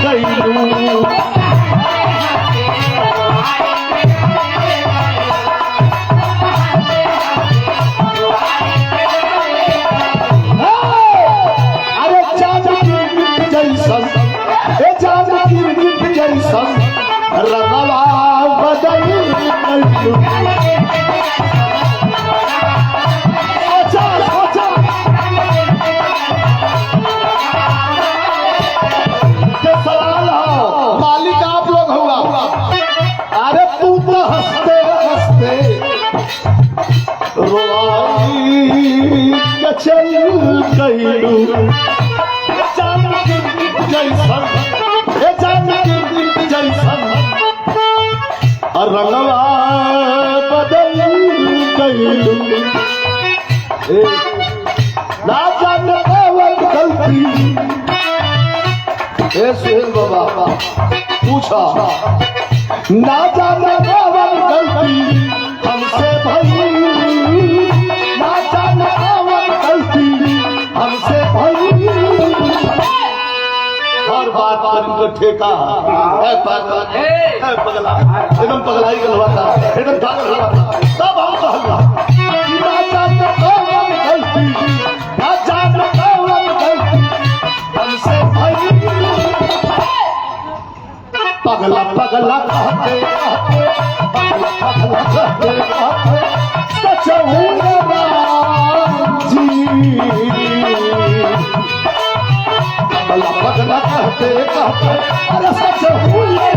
कैलू रंगवा बदल सवाल हो मालिक आप लोग हुआ। अरे तू तो हंसते हंसते रोई चल कैलू रंगवा बदल कैलू ना जाने गलती। सुहेल बाबा पूछा ना जाने गलती हमसे भई, ना जाने गलती हमसे भई। हर बात पर इनको ठेका है पगला एकदम पगलाई गलवाता एकदम पागल गलवाता तब हम कहला ना जाने गलती, ना जाने गलती हमसे भई। पगला पगला कहते सच हुआ जी। पगला पगला कहते अरे सच हुआ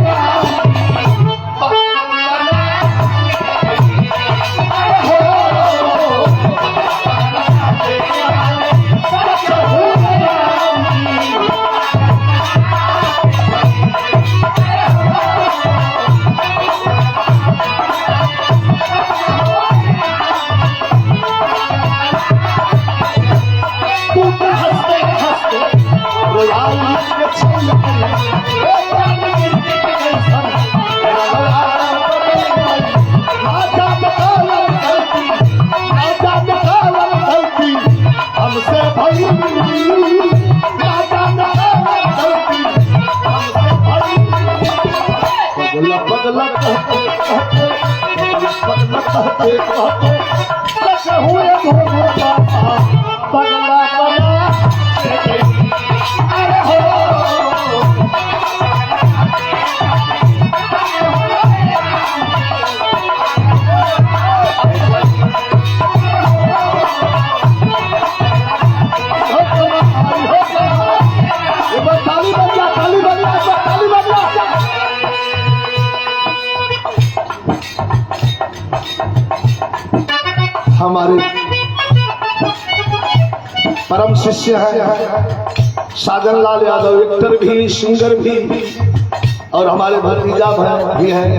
हमारे परम शिष्य हैं साजन लाल यादव, एक्टर भी सिंगर भी और हमारे भतीजा भी हैं।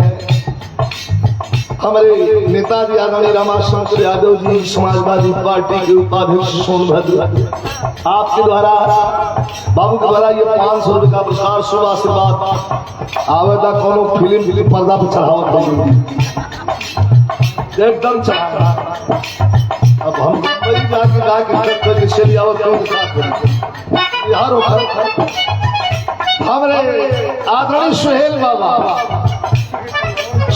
हमारे नेताजी आदरणीय रमाशंकर यादव जी समाजवादी पार्टी के उपाध्यक्ष सोनभद्र, आपके द्वारा बाबू के द्वारा ये 500 रुपये का पुरस्कार शुभ आशीर्वाद आवेदा कोनो फिल्म पर्दा पर चढ़ावत एकदम चढ़ा। अब हम जाके गा के चली आवत बिहार हमारे आदरणीय सुहेल बाबा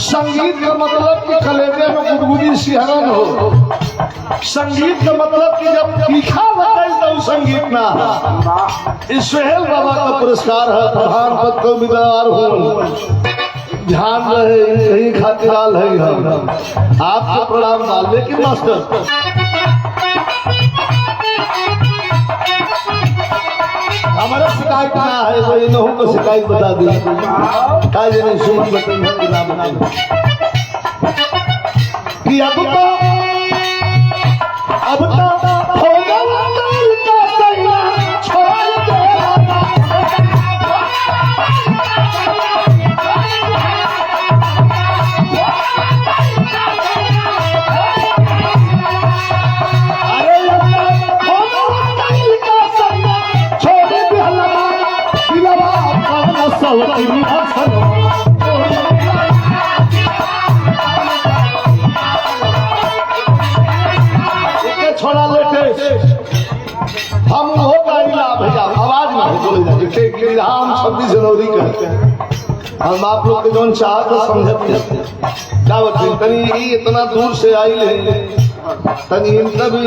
संगीत का मतलब कि कलेजे में गुदगुदी सिहरन हो। संगीत का मतलब कि जब तीखा बताई तो संगीत ना। इस सुहेल बाबा का पुरस्कार है, प्रधान पद को उम्मीदवार हूँ, ध्यान रहे यही खातिर आल है हम आपको प्रणाम डाल। लेकिन मास्टर हमारा शिकायत ना है तो इन लोगों को शिकायत बता दी काजे नहीं सुमन बताइए नाम कि अब तो हो छोड़ा लेटे हम हो गाइला भैया आवाज में बोले जाए कि हम 26 जनवरी कहते हैं हम आप लोग के जो चाह तो समझते क्या बताइए तनी इतना दूर से आई ले तनी इनका भी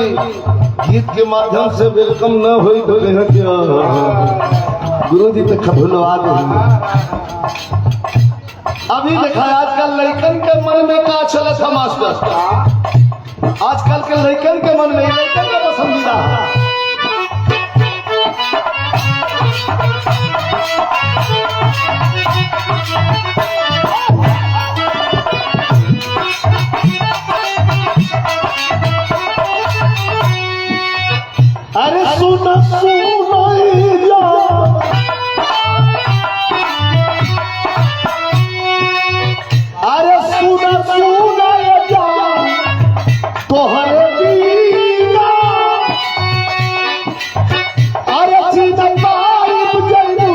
गीत के माध्यम से वेलकम न हुई तो क्या गुरु जी तक भुलवा देंगे। अभी देखा आजकल लड़कन के मन में क्या चला था मास्टर, आजकल के लड़कन के मन में लड़कन का पसंदीदा अरे सुन अरे सुन जा तोहरे दीना अरे चिदंबाई जयू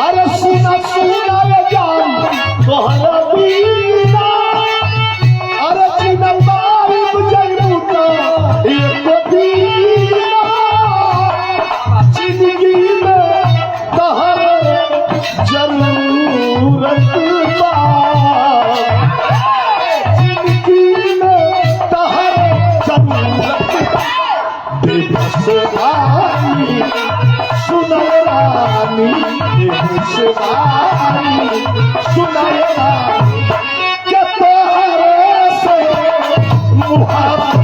अरे सुना जान तोहरा दीना अरे चिदंबाई जयू एक दीना जिंदगी में तोहरे जरूरत बा जिंदगी में तोहरे जरूरत बेबस रानी सुनाए रानी बेबस रानी सुनाए रानी के तोहरे से मुहाबत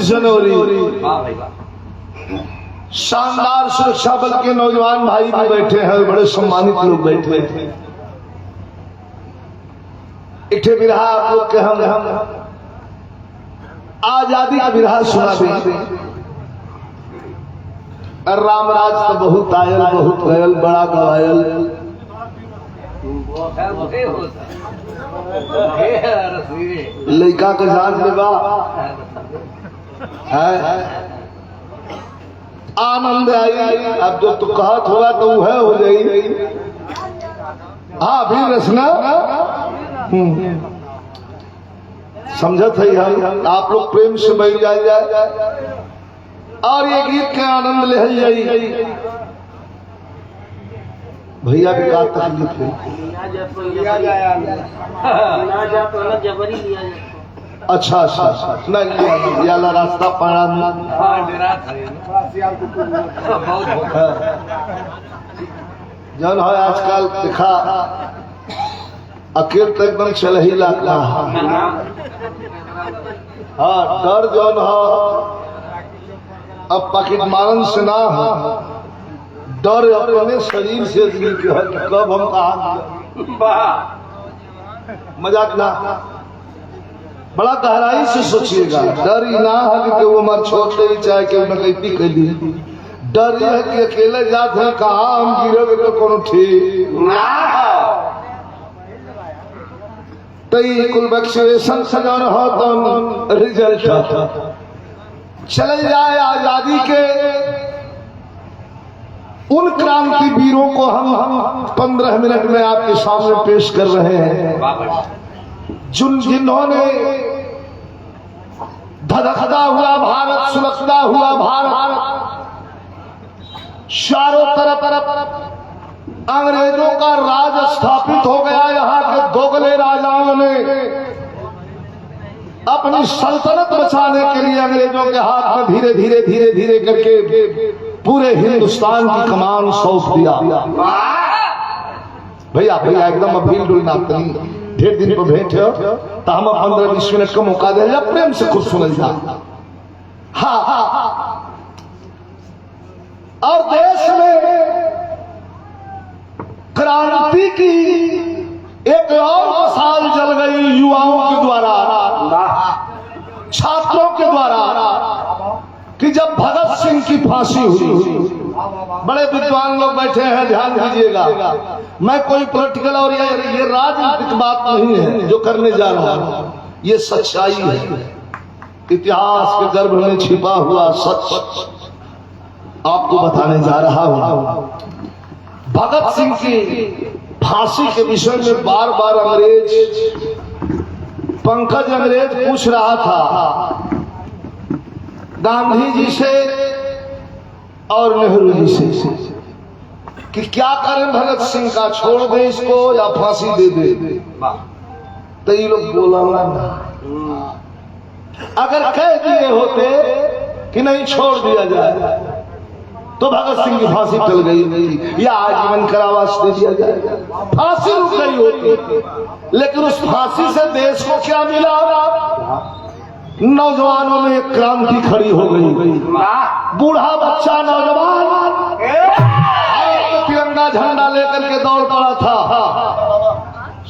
जनवरी शानदार सुरक्षा बल के नौजवान भाई भी बैठे हैं, बड़े सम्मानित लोग बैठे हैं। इठे बिरहा आप लोग के हम आजादी का बिरहा सुना दें। रामराज तो बहुत आयल बहुत गयल बड़ा गवायल लड़का के साथ में बा आनंद आई। अब जो तू कहत होगा तो वह हो जाई। हाँ भी रचना समझत है हम आप लोग प्रेम से बैठ जाए और ये गीत के आनंद ले जाई। भैया की का तकलीफ है? अच्छा अच्छा नहीं याला रास्ता पाड़ा में जन है आजकल देखा अकेले तो एकदम चल ही लगता। हाँ डर जौन है अब पॉकेट मारन से ना है, डर अपने शरीर से कब हम कहा मजाक ना बड़ा गहराई से सोचिएगा। डर ही ना है कि वो मर छोड़ दे चाहे कि उन्हें कहीं पी कर दी, डर यह है कि अकेले जाते हैं कहाँ हम गिरे तो कोनो ठीक ना तई कुल वैक्सीनेशन सजन हो तो रिजल्ट चले जाए। आजादी के उन क्रांति वीरों को हम 15 मिनट में आपके सामने पेश कर रहे हैं जिन्होंने धधकता हुआ भारत सुलगता हुआ भारत चारों तरफ अंग्रेजों का राज स्थापित हो गया। यहाँ के दोगले राजाओं ने अपनी सल्तनत बचाने के लिए अंग्रेजों के हाथ में धीरे धीरे करके पूरे हिंदुस्तान की कमान सौंप दिया। भैया भैया एकदम अभील डुल ना करी, ढेर दिन पर भेंट हो तो हम 15-20 मिनट का मौका दे, प्रेम से खुद सुनल जा। हाँ, और देश में क्रांति की एक और मिसाल जल गई युवाओं के द्वारा, छात्रों के द्वारा, कि जब भगत सिंह की फांसी हुई। बड़े विद्वान लोग बैठे हैं, ध्यान दीजिएगा, मैं कोई पॉलिटिकल और ये राजनीतिक बात नहीं है जो करने जा रहा हूं, ये सच्चाई है, इतिहास के गर्भ में छिपा हुआ सच आपको बताने जा रहा हूं। भगत सिंह की फांसी के विषय में बार बार पंकज अंग्रेज पूछ रहा था गांधी जी से और नेहरू जी से कि क्या करें भगत सिंह का, छोड़ दे इसको या फांसी दे दे। तो ये लोग बोला ना, अगर कह दिए होते कि नहीं छोड़ दिया जाए तो भगत सिंह की फांसी टल गई या आजीवन कारावास दे दिया जाए, फांसी रुक गई होती। लेकिन उस फांसी से देश को क्या मिला? नौजवानों में एक क्रांति खड़ी हो गई। बूढ़ा बच्चा नौजवान तिरंगा झंडा लेकर के दौड़ पड़ा था।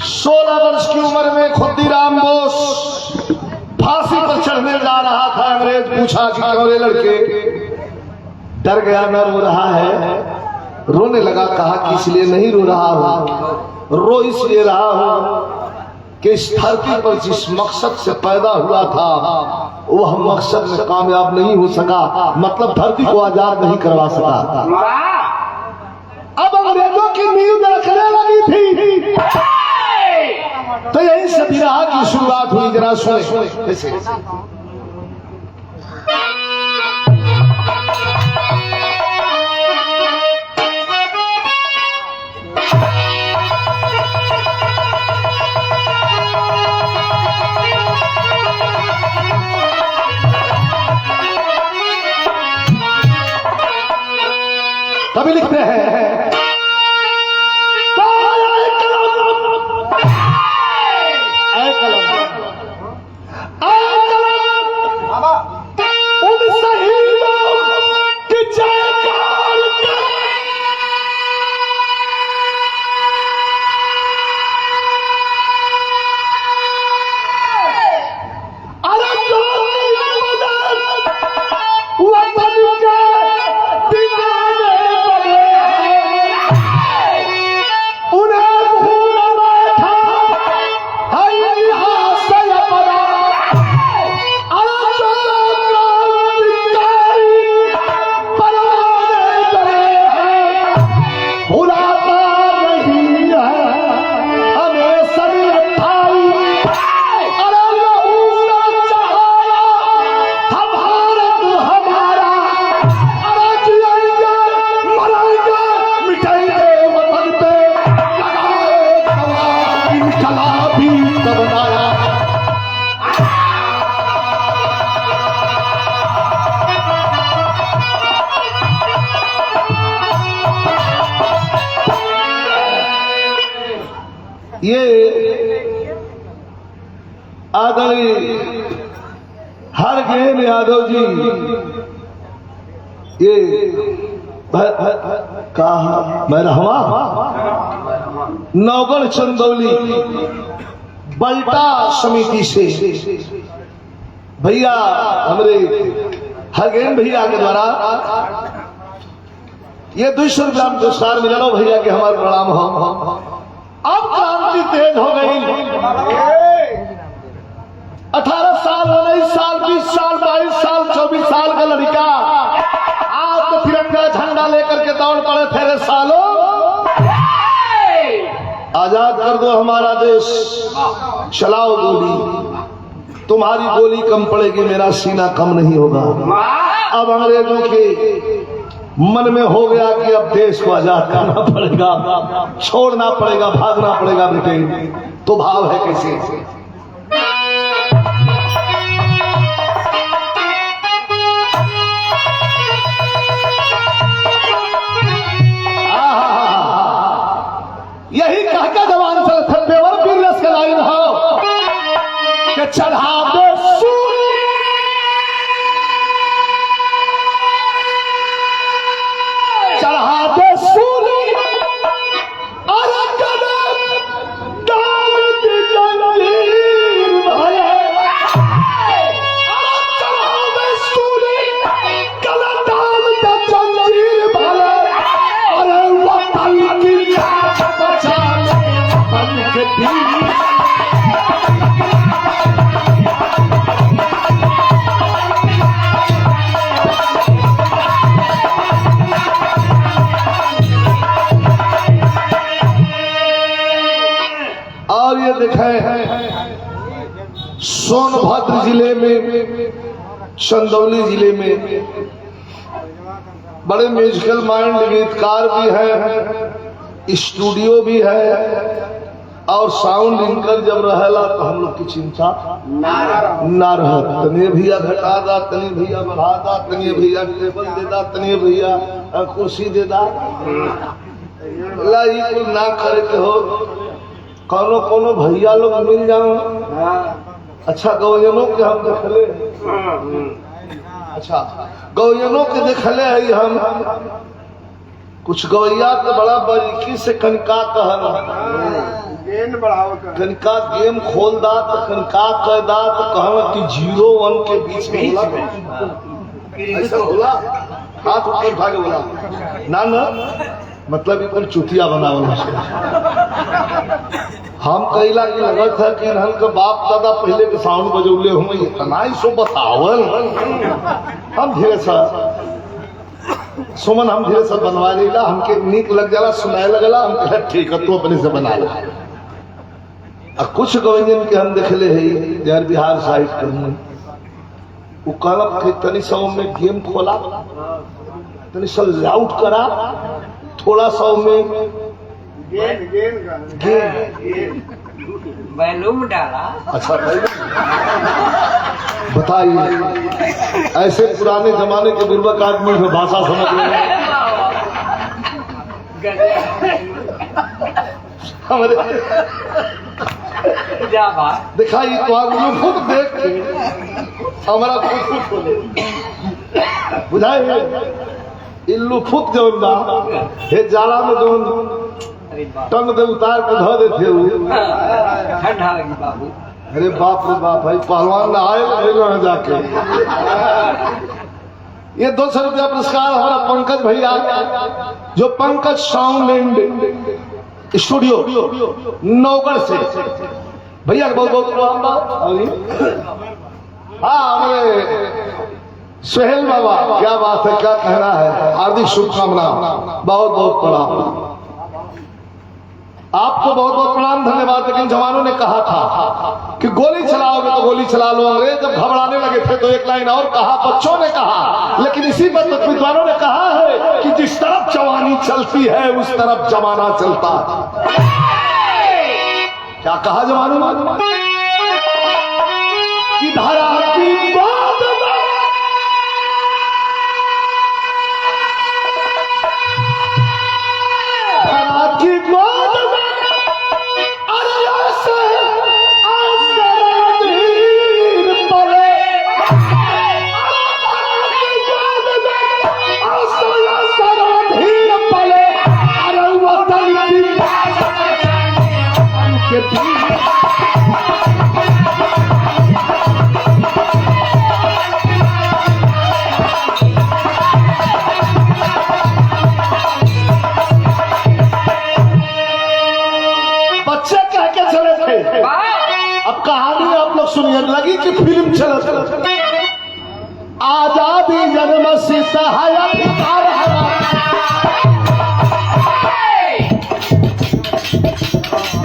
16 वर्ष की उम्र में खुद्दीराम बोस फांसी पर चढ़ने जा रहा था। अंग्रेज पूछा कि क्यों रे लड़के, डर गया न रो रहा है? रोने लगा, कहा कि इसलिए नहीं रो रहा हूं, रो इसलिए रहा हूं कि इस धरती पर जिस मकसद से पैदा हुआ था वह मकसद में कामयाब नहीं हो सका, मतलब धरती को आजाद नहीं करवा सका। अब अंग्रेजों की नींद रखने लगी थी तो यही से विराह की शुरुआत हुई। जरा सुने कैसे। तभी लिखते हैं आदरणीय हरगेन यादव जी, ये कहा मैं रहवा नौगढ़ चंदौली बल्टा समिति से भैया हमारे हरगेन भैया के द्वारा ये 200 ग्राम पुरस्कार मिला लो भैया के हमारे प्रणाम हो। अब क्रांति तेज हो गई। 18 साल 19 साल 20 साल 22 साल 24 साल का लड़का आज तो तिरंगा झंडा लेकर के दौड़ पड़े थे। रे सालों, आजाद कर दो हमारा देश, चलाओ गोली, तुम्हारी गोली कम पड़ेगी, मेरा सीना कम नहीं होगा। अब अंग्रेजों के मन में हो गया कि अब देश को आजाद करना पड़ेगा, छोड़ना पड़ेगा, भागना पड़ेगा बेटे। तो भाव है कैसे? यही कहकर जवान चल थपेवर बिरस के लाइन हो कि चढ़ा दे सूली चढ़ा दे सूली अरे कदम डाल दी जंजीर भले अरे चढ़ा दे सूली कदम डाल दी जंजीर भले अरे वतन की जान बचा ले वतन के दिल और ये देखें सोनभद्र जिले में चंदौली जिले में बड़े म्यूजिकल माइंड गीतकार भी है, स्टूडियो भी है और साउंड इनकर जब रहेला तो हम लोग की चिंता ना रह तनिए भैया घटा दा, तनिए भैया बढ़ा दा, तनिए भैया टेबल दे दा, तनिए भैया कुर्सी दे दा, ना करे के हो कोनो कोनो भैया लोग मिल जाओ। अच्छा गौजनों के हम देखले, अच्छा गौजनों के देखले है हम कुछ गवैया के बड़ा बारीकी से कनिका कहल कनिका गेम खोल दा तो कनिका कह दा तो कहल कि 0-1 के बीच में ऐसा बोला, हाथ ऊपर उठा के बोला ना मतलब इधर चुतिया बनावल हम कहला कि लगत है कि इन्हन के बाप दादा पहले के साउंड बजौले हम इतना ही सो बतावल हम धीरे सा सुमन हम धीरे सा बनवा लेला, हमके नीक लग जाला, सुनाए लगला, हम कहा ठीक है तो अपने से बना ले। और कुछ गवैयन के हम देखले है यार बिहार साइड के वो कहला कि तनी सौ में गेम खोला, तनी सा लाउड करा, थोड़ा सा में बैलूम डाला। अच्छा बताइए ऐसे पुराने जमाने के बुर्बक आदमी में भाषा समझ रहे हैं हमारे दिखाई तो आप खुद देख के हमारा खुद खोले बुझाइए इल्लू फुट जौन बा हे जाला में जौन टंग दे उतार के धो देते ठंडा लगी बाबू। अरे बाप रे बाप भाई पहलवान ना आए लगे जाके ये 200 रुपया पुरस्कार हमारा पंकज भैया जो Pankaj sound and studio Naugarh से भैया बहुत बहुत हाँ हमारे सुहेल बाबा क्या बात है, क्या कहना है, हार्दिक शुभकामना, बहुत बहुत प्रणाम आपको, बहुत बहुत प्रणाम धन्यवाद। लेकिन जवानों ने कहा था कि गोली चलाओगे तो गोली चला लो, अंग्रेज जब घबराने लगे थे तो एक लाइन और कहा, बच्चों ने कहा, लेकिन इसी पर तो विद्वानों ने कहा है कि जिस तरफ जवानी चलती है उस तरफ जमाना चलता है। क्या कहा जवानों ने कि धारा की बात की गोद में अरे ऐसे आसराधीर पले की गोद में आसराधीर पले अरे वतन की अब कहानी आप लोग सुनिए, लगी कि फिल्म चल आजादी जन्म से अधिकार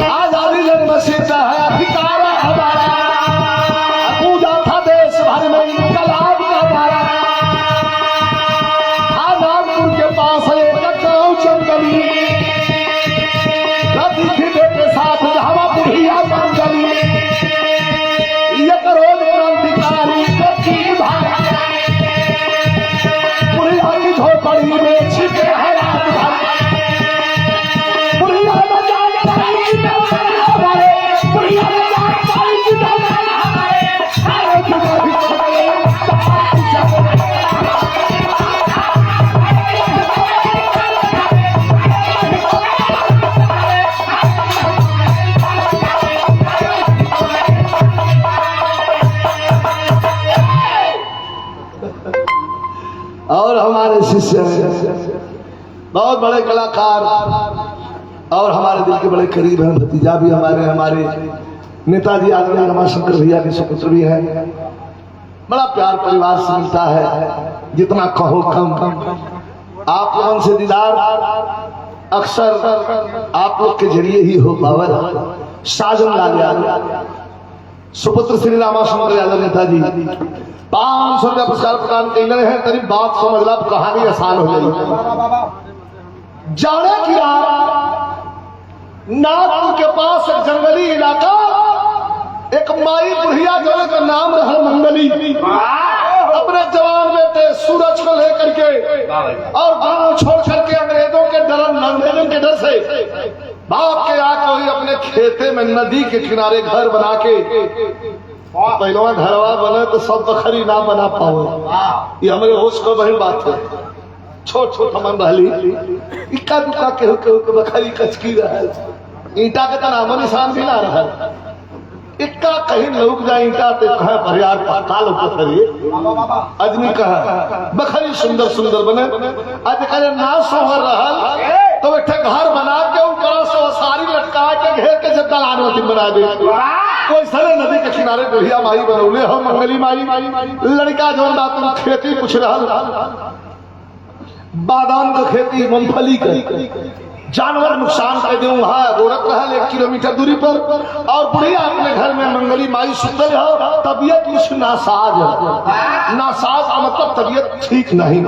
आजादी जन्म से अधिकार हमारा, पूजा था देश भर में इनकलाब का हमारा। नागपुर के पास एक गाँव चंदली के साथ हवा बुढ़िया चंदली रोज क्रांतिकारी बुढ़िया की झोपड़ी शिष्य हैं, बहुत बड़े कलाकार और हमारे दिल के बड़े करीब हैं। भतीजा भी हमारे नेताजी आदमी रमाशंकर भैया के सुपुत्र भी हैं। बड़ा प्यार परिवार से मिलता है, जितना कहो कम। आप लोगों से दीदार अक्सर आप लोग के जरिए ही हो पावर। साजन लाल यादव सुपुत्र श्री रामाशंकर यादव नेताजी 500 रुपया पुरस्कार प्रदान करने हैं। करीब बात समझ ला, कहानी आसान हो गई। जाने की रात नागपुर के पास एक जंगली इलाका, एक माई बुढ़िया जो का नाम रहा मंगली, अपने जवान बेटे सूरज को लेकर के और गांव छोड़ करके अंग्रेजों के डर से भाग के आके वही अपने खेते में नदी के किनारे घर बना के, पहलवा घरवा बने तो सब बखरी ना बना पाओ। ये हमारे होश को बड़ी बात है। छोट छोट हमन रहली इक्का दुक्का केहू के बखरी कचकी रहा, ईटा के तो नामो निशान भी ना रहा। इक्का कहीं लौक जाए ईटा तो कहे पर यार पत्ता लौक करिए आदमी कहा बखरी सुंदर सुंदर बने। आज करे ना सोहर रहा तो बैठे घर बना के ऊपर से सारी लटका के घेर के जब दलान बना दे। कोई सरे नदी के किनारे बुढ़िया माई बनौले हो मंगली माई। लड़का जो तुम खेती पूछ रहा, बादाम का खेती, मूंगफली का, जानवर नुकसान कर दे वहां गोरख रहा 1 किलोमीटर दूरी पर, और बुढ़िया अपने घर में मंगली माई सुंदर हो। तबीयत कुछ नासाज का मतलब तबीयत ठीक नहीं।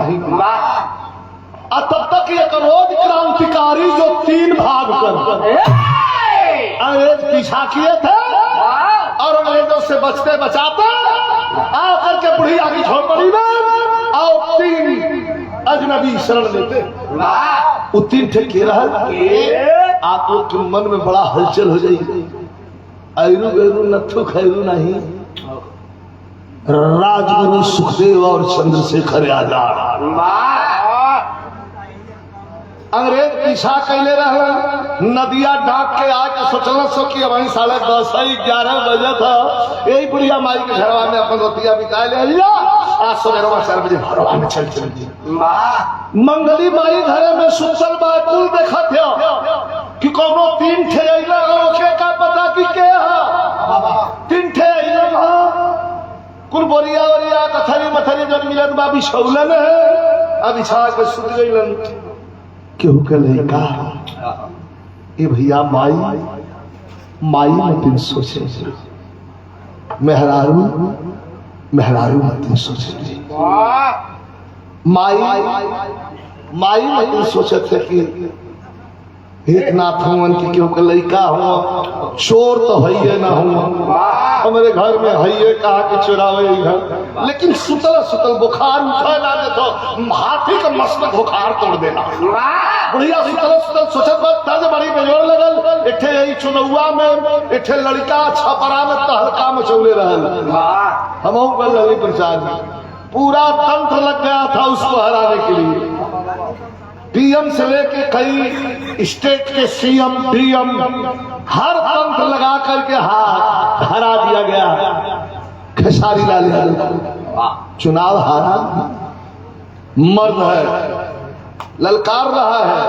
और तब तक एक रोज क्रांतिकारी जो 3 भाग कर अंग्रेज पीछा किए थे और अंग्रेजों से बचते बचाते आकर के बुढ़िया की झोपड़ी में और 3 अजनबी शरण लेते। वो 3 ठेके रहा। आप लोग के मन में बड़ा हलचल हो जाएगी। ऐरू बेरू नथु खैरू नहीं, राजगुरु सुखदेव और चंद्रशेखर आजाद अंग्रेज पीछा कैले रहे। नदिया डाक के आके सोचल सो कि वही 10:30 11 बजे था। यही बुढ़िया माई के घरवा में अपन रोटिया बिता ले आज 4 बजे घरवा में चल मंगली माई घरे में सुचल बा कुल देखत हो कि कोनो 3 ठे अइला ओके का पता कि के ह 3 ठे अइला कुल बोरिया वरिया कथरी मथरी जन मिलत बा बिछौलन है। अब बिछा के सुत गइलन। क्यों के लड़का ये भैया माई मत सोचे, मेहरारू मत सोचे। माई मत सोचे थे कि एक नाथ हुआ कि क्यों के लड़का हुआ चोर तो है ना हुआ। हमारे घर में है कहा कि चुरावे घर, लेकिन सुतल सुतल बुखार उठा ना दे तो हाथी का मस्त बुखार तोड़ देना। बुढ़िया सुतल सुतल सोचत बात ताजे बड़ी बेजोड़ लगल। इठे यही चुनौआ में इठे लड़का छपरा में तहलका मचौले रहल। हम कल लगी प्रचार में पूरा तंत्र लग गया था उसको हराने के लिए। पीएम से लेके कई स्टेट के सीएम डीएम हर तंत्र लगा करके हरा दिया गया। खेसारी लाल यादव चुनाव हारा, मर्द है, ललकार रहा है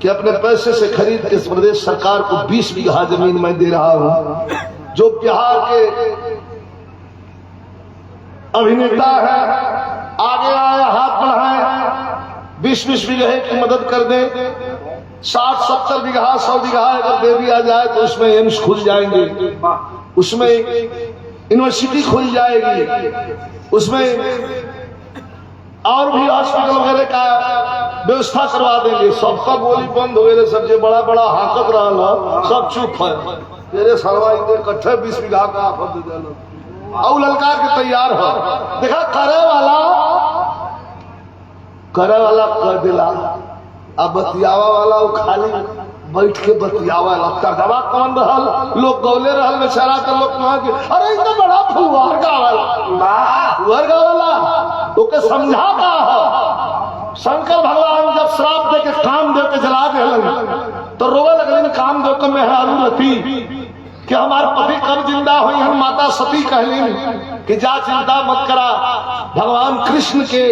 कि अपने पैसे से खरीद के इस प्रदेश सरकार को 20 बीघा जमीन मैं दे रहा हूं। जो बिहार के अभिनेता है आगे आए हाथ बढ़ाए 20-20 बीघे की मदद कर दे। 60-70 बीघा 100 बीघा अगर दे दिया जाए तो उसमें एम्स खुल जाएंगे, उसमें यूनिवर्सिटी खुल जाएगी, उसमें और भी हॉस्पिटल वगैरह का व्यवस्था करवा देंगे। सबका गोली बंद हो गए, सबसे बड़ा बड़ा हाकत रहा सब चुप है। तेरे सरवा इकट्ठे 20 बीघा का आफत दे देना और ललकार के तैयार हो। देखा करे वाला कर दिला, अब बतियावा वाला वो खाली बैठ के बतियावा लगता दवा कौन रहल लोग गौले रहल बेचारा तो लोग अरे इतना बड़ा फुलवार गावला ओके समझा का शंकर भगवान जब श्राप दे के काम दे के जला दे तो रोवे लगल काम दे के मेहरारू रती कि हमारे पति कब जिंदा हुई हम माता सती कहली कि जा चिंता मत करा, भगवान कृष्ण के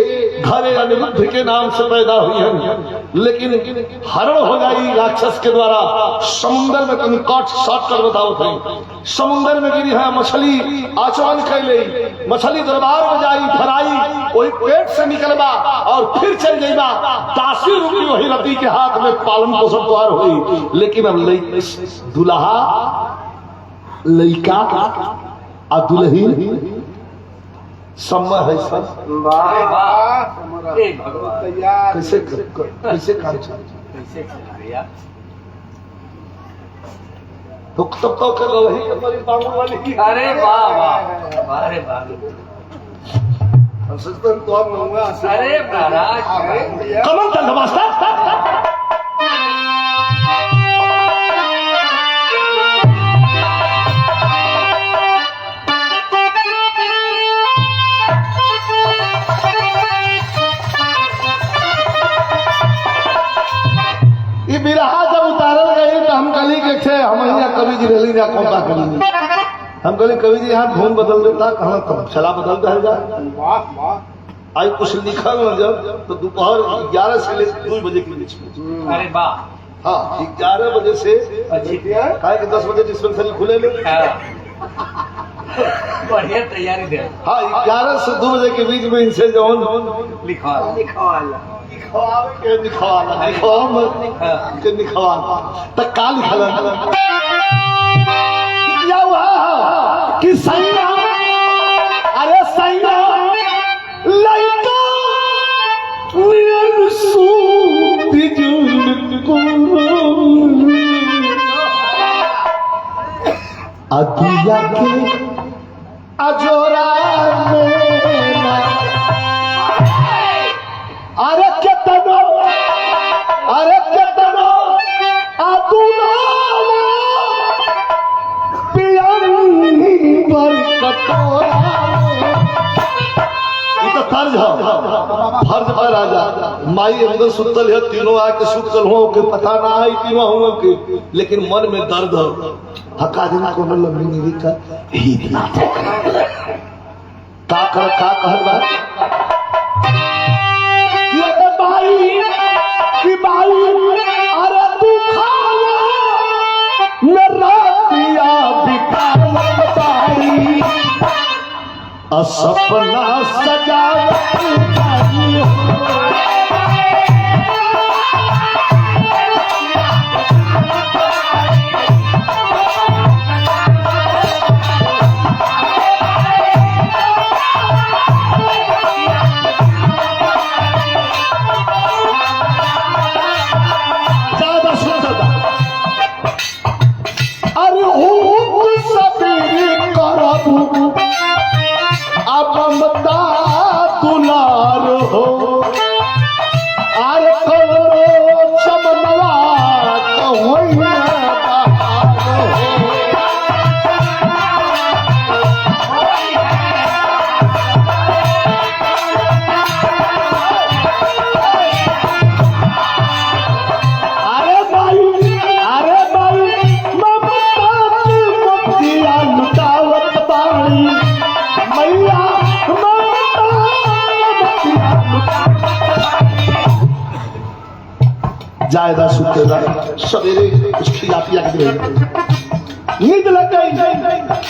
घरे अनिरुद्ध के नाम से पैदा हुई है, लेकिन हरण हो गई राक्षस के द्वारा। समुद्र में तुम कट शॉर्ट कर बताओ थे, समुद्र में गिरी है मछली, आचमन कैले, मछली दरबार में जाई फराई, वही पेट से निकलबा और फिर चल जाइबा, तासी रुकी वही रति के हाथ में पालन पोषण द्वार हुई। लेकिन अब दुल्हा लइका आ दुल्ही समय है सब। हे भगवान कैसे कैसे काम चल कैसे चला यार। तो तब तो कर वही हमारी बाबू वाली। अरे वाह वाह, अरे वाह, हम सोचते हैं तो हम होंगे। अरे महाराज कमल का नमस्कार। बिरहा जब उतारल गई तो हम कली के थे, हम यहाँ कवि जी रही ना कौन का कवि, हम कली कवि जी यहाँ धुन बदल देता, कहाँ तो चला बदल रहेगा। आज कुछ लिखल न जब तो दोपहर 11 से लेकर 2 बजे के बीच में। अरे वाह, हाँ 11 बजे से काहे कि 10 बजे डिस्पेंसरी खुले ले। बढ़िया तैयारी दे। हाँ 11 से 2 बजे के बीच में इनसे जो लिखवा तक का लिखल क्या हुआ कि सैया, अरे सैया लइका नियन सूती जुल को अदिया के अजोरा में अरे केतनो, अरे केतनो आदुना पियंगी पर कटोरा। ये तो फर्ज है, फर्ज पर राजा माई अंदर सुतल है, तीनों आके सुतल हो के पता ना है तीनों हुआ के, लेकिन मन में दर्द हका दिन को न लंबी नहीं का ही दिन का कहत बा कि बाई अरे तू खाला मेरा पिया बितावत बाई सपना सजावत बाई। जायदा सुतेगा सवेरे कुछ खिला पिया के नींद लग गई।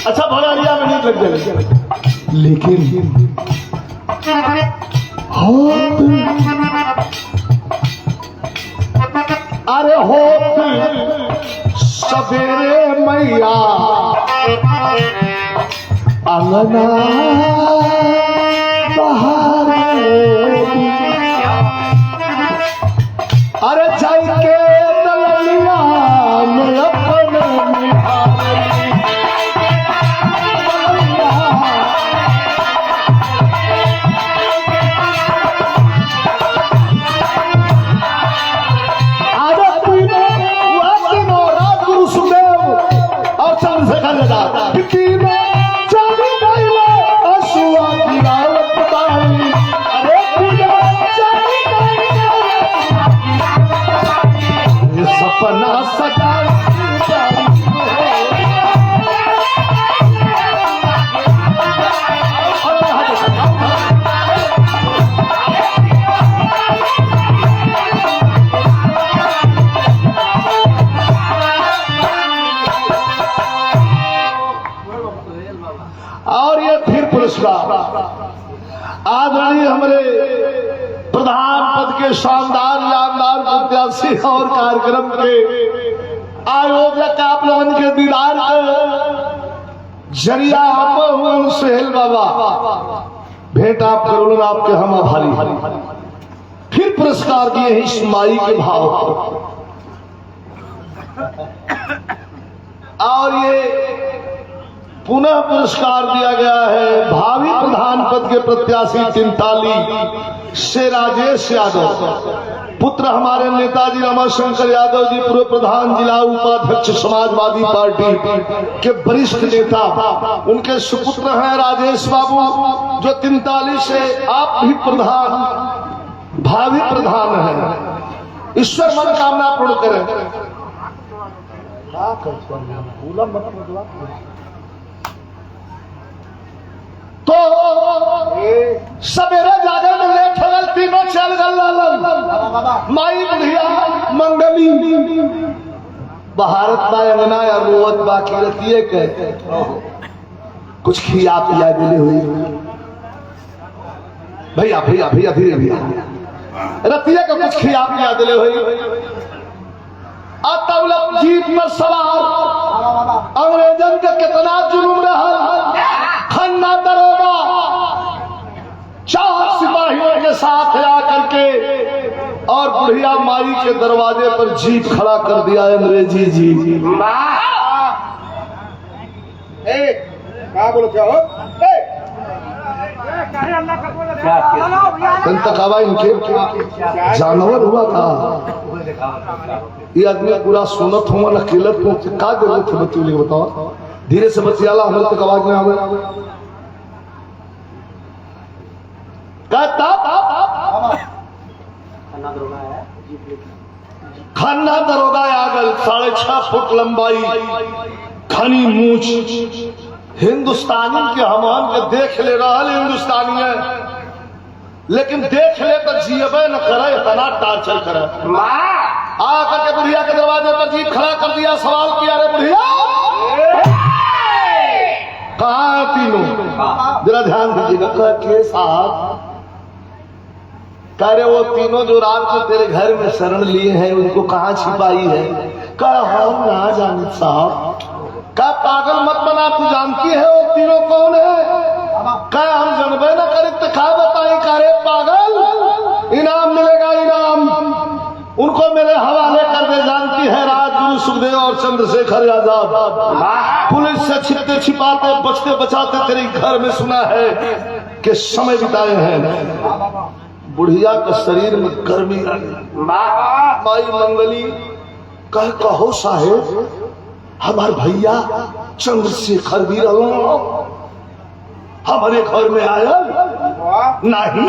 अच्छा भरारिया में नींद लग गई, लेकिन होत अरे होत सवेरे मैया अंगना अरे जाके दलिया में अपने पुरस्कार आदरणीय हमारे प्रधान पद के शानदार जानदार प्रत्याशी और कार्यक्रम के आयोजक आप लोगों के दीदार का जरिया आप हुए सुहेल बाबा, भेंट आप करोड़ आपके हम आभारी। फिर पुरस्कार दिए हैं इस माई के भाव और ये पुनः पुरस्कार दिया गया है भावी प्रधान पद के प्रत्याशी तिनताली से राजेश यादव, पुत्र हमारे नेताजी रमाशंकर यादव जी, पूर्व प्रधान जिला उपाध्यक्ष समाजवादी पार्टी के वरिष्ठ नेता, उनके सुपुत्र हैं राजेश बाबू, जो तिनताली से आप भी प्रधान भावी प्रधान हैं। ईश्वर मनोकामना पूर्ण करें। तो सवेरे जागर में लेट हो गल, तीनों चल गल माई बुढ़िया मंगली भारत बा अंगना या रोवत बाकी रतिये के कुछ खिया पिया दिले हुई भैया भैया भैया धीरे भैया रतिये का कुछ खिया पिया दिले हुई। तब जीप पर सवार अंग्रेजन के कितना जुलूम रहा, खन्ना दरोगा 4 सिपाहियों के साथ आकर के और बुढ़िया माई के दरवाजे पर जीप खड़ा कर दिया अंग्रेजी जी। क्या बोलो क्या हो तकावा इनके जानवर हुआ था। ये आदमी पूरा सुनत हुआ न किलत हो का जरूरत है बच्ची लिखे बताओ, धीरे से बचियाला हम तक आवाज में आवे खन्ना दरोगा आगल 6.5 फुट लंबाई घनी मूछ हिंदुस्तानी के हमान के देख ले रहा हिंदुस्तानी है, लेकिन देख ले तो जियबे न करे, इतना टार्चर करे। आकर के बुढ़िया के दरवाजे पर जीप खड़ा कर दिया, सवाल किया रे बुढ़िया कहाँ है तीनों, जरा ध्यान दीजिएगा के साहब। कह रहे वो तीनों जो रात को तेरे घर में शरण लिए हैं उनको कहाँ छिपाई है? कह हम ना जाने साहब। कह पागल मत बना, तू जानती है वो तीनों कौन है? कह हम जनबे न करे तो क्या बताई? कह रे पागल इनाम मिलेगा इनाम, उनको मेरे हवाले कर दे। जानती है राजगुरु सुखदेव और चंद्रशेखर आजाद पुलिस से छिपते छिपाते बचते बचाते तेरे घर में सुना है कि समय बिताए हैं। बुढ़िया के शरीर में गर्मी माई मंगली कह कहो साहेब हमार भैया चंद्रशेखर भी रहो हमारे घर में आया नहीं,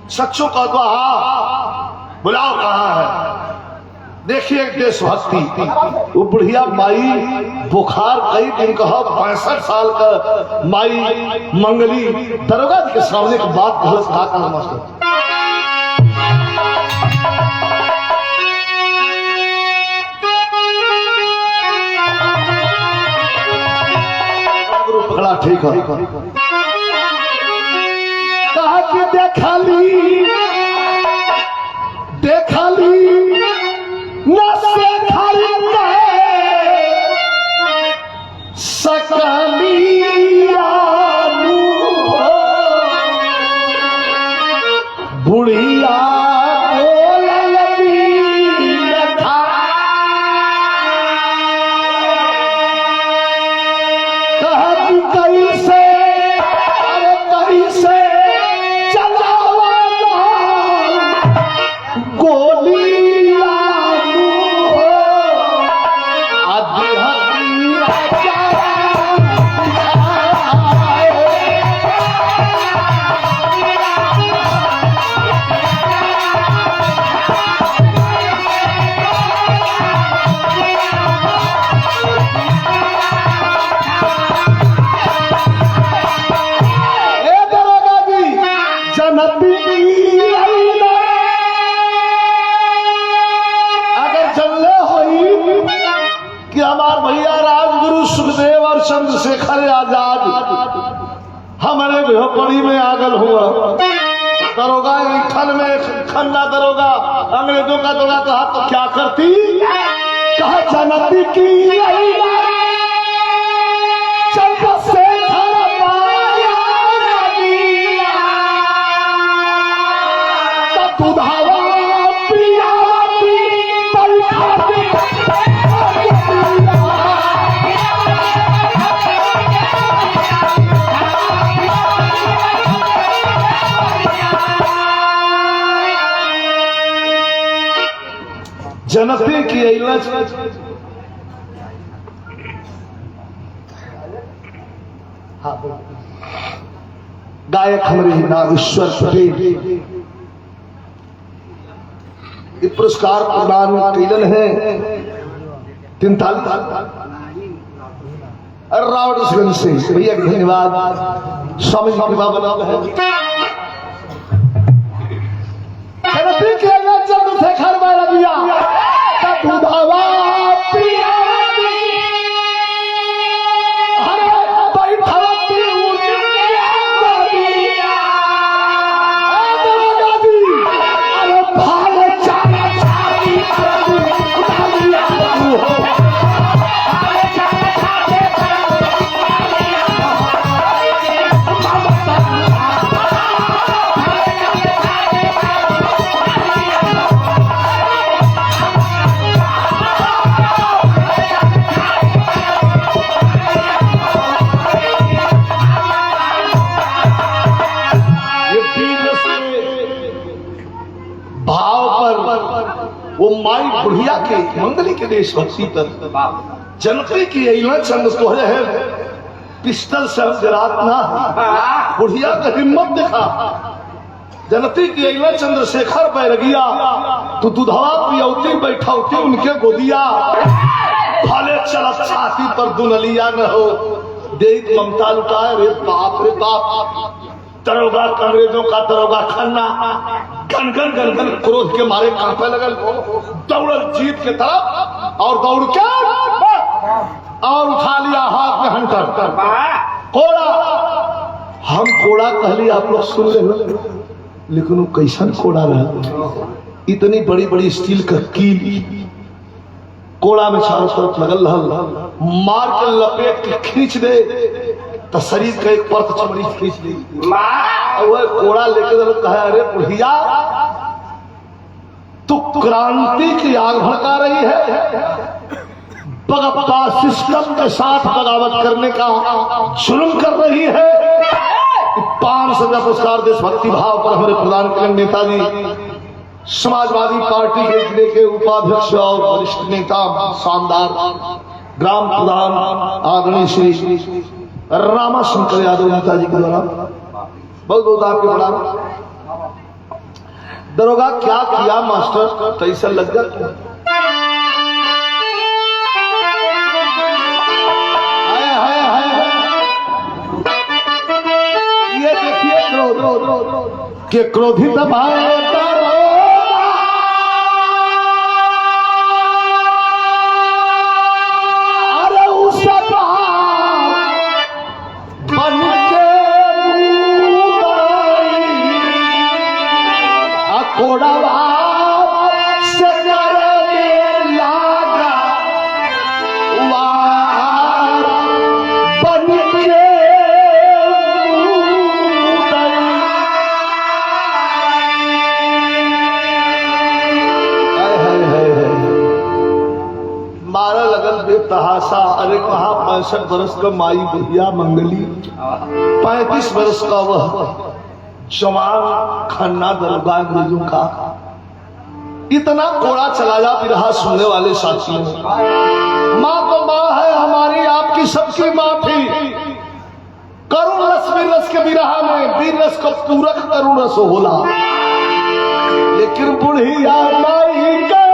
सच्चों का तो हाँ बुलाओ कहाँ है? देखिए देशभक्ति। वो बुढ़िया माई बुखार कई दिन का 65 साल का माई मंगली दरोगा के सामने की बात गलत कहा का मास्टर। पकड़ा ठीक है। कहा कि देखा ली न से बुढ़िया हमारे बेहपड़ी में आगल हुआ दरोगा खन में खन्ना दरोगा अंग्रेजों का दरोगा कहा तो क्या करती कहा जनती की जनते की इलाज गायक हमारे नागेश्वर पटेल ये पुरस्कार प्रदान कैलन है 43 रावटगंज से भैया धन्यवाद स्वामी जी कृपा बना है जनते की इलाज जब से घर में रबिया बुधावा पिया हरे बैठती अरे भाले चाला वो माई बुढ़िया के मंगली के देशभक्ति पर जनते की अला चंद तो है पिस्टल से गुजरात ना बुढ़िया का हिम्मत दिखा जनते की अला चंद्रशेखर बैरगिया तो दुधवा पियौती बैठौती उनके गोदिया भले चलत छाती पर दुनलिया न हो देख ममता लुटाए रे बाप दरोगा अंग्रेजों का दरोगा खन्ना गनगन गनगन क्रोध के मारे कांपे लगल दौड़ल जीत के तरफ और दौड़ के और उठा लिया हाथ में हंटर कोड़ा हम कोड़ा कहली आप लोग सुन ले लेकिन वो कैसन कोड़ा रहा इतनी बड़ी बड़ी स्टील का कील कोड़ा में चारों तरफ लगल रहल मार के लपेट के खींच दे तो शरीर का एक परत चमड़ी खींच दी वह कोड़ा लेके कहा अरे बुढ़िया तू क्रांति की आग भड़का रही है बगपा सिस्टम के साथ बगावत करने का जुल्म कर रही है 500 पुरस्कार देशभक्ति भाव पर हमारे प्रदान करें नेताजी समाजवादी पार्टी के जिले के उपाध्यक्ष और वरिष्ठ नेता शानदार ग्राम प्रधान आदरणीय श्री रामाशंकर यादव नेताजी के द्वारा बहुत बहुत आपके प्रणाम। दरोगा क्या किया मास्टर कैसा लग गया ये देखिए क्रोध के क्रोधित भाई तहासा अरे कहा 65 वर्ष का माई बुढ़िया मंगली 35 वर्ष का वह जवान खन्ना दरोगा अंग्रेजों का इतना कोड़ा चला जा बिरहा सुनने वाले साथियों माँ तो माँ है हमारी आपकी सबकी माँ थी करुण रस वीर रस के बिरहा में वीर रस का पूरक करुण रस होला लेकिन बुढ़िया माई का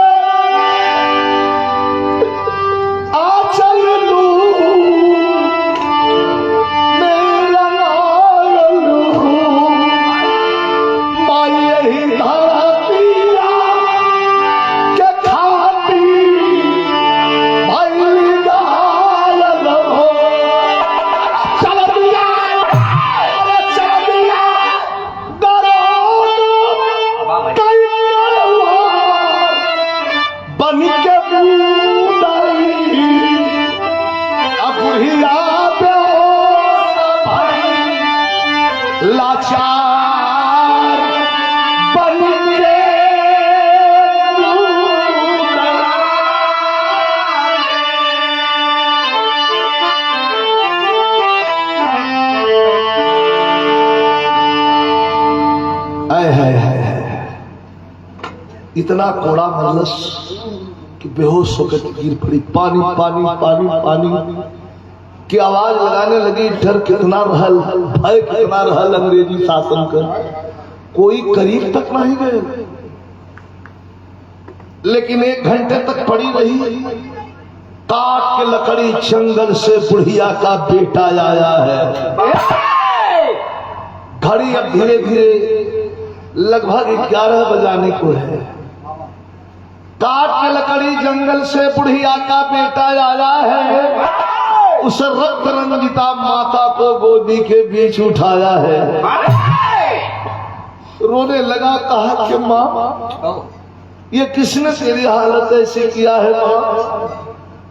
इतना कोड़ा मरलस कि बेहोश होकर गिर पड़ी। पानी पानी पानी पानी की आवाज लगाने लगी। डर कितना रहल, भय कितना रहल अंग्रेजी शासन का, कोई करीब तक नहीं गए। लेकिन 1 घंटे तक पड़ी रही। काट के लकड़ी जंगल से बुढ़िया का बेटा आया है। घड़ी अब धीरे धीरे लगभग 11 बजाने को है। काट के लकड़ी जंगल से बुढ़िया का बेटा आया है। उस रक्त रंजिता माता को गोदी के बीच उठाया है। रोने लगा, कहा कि माँ ये किसने तेरी हालत ऐसी किया है माँ?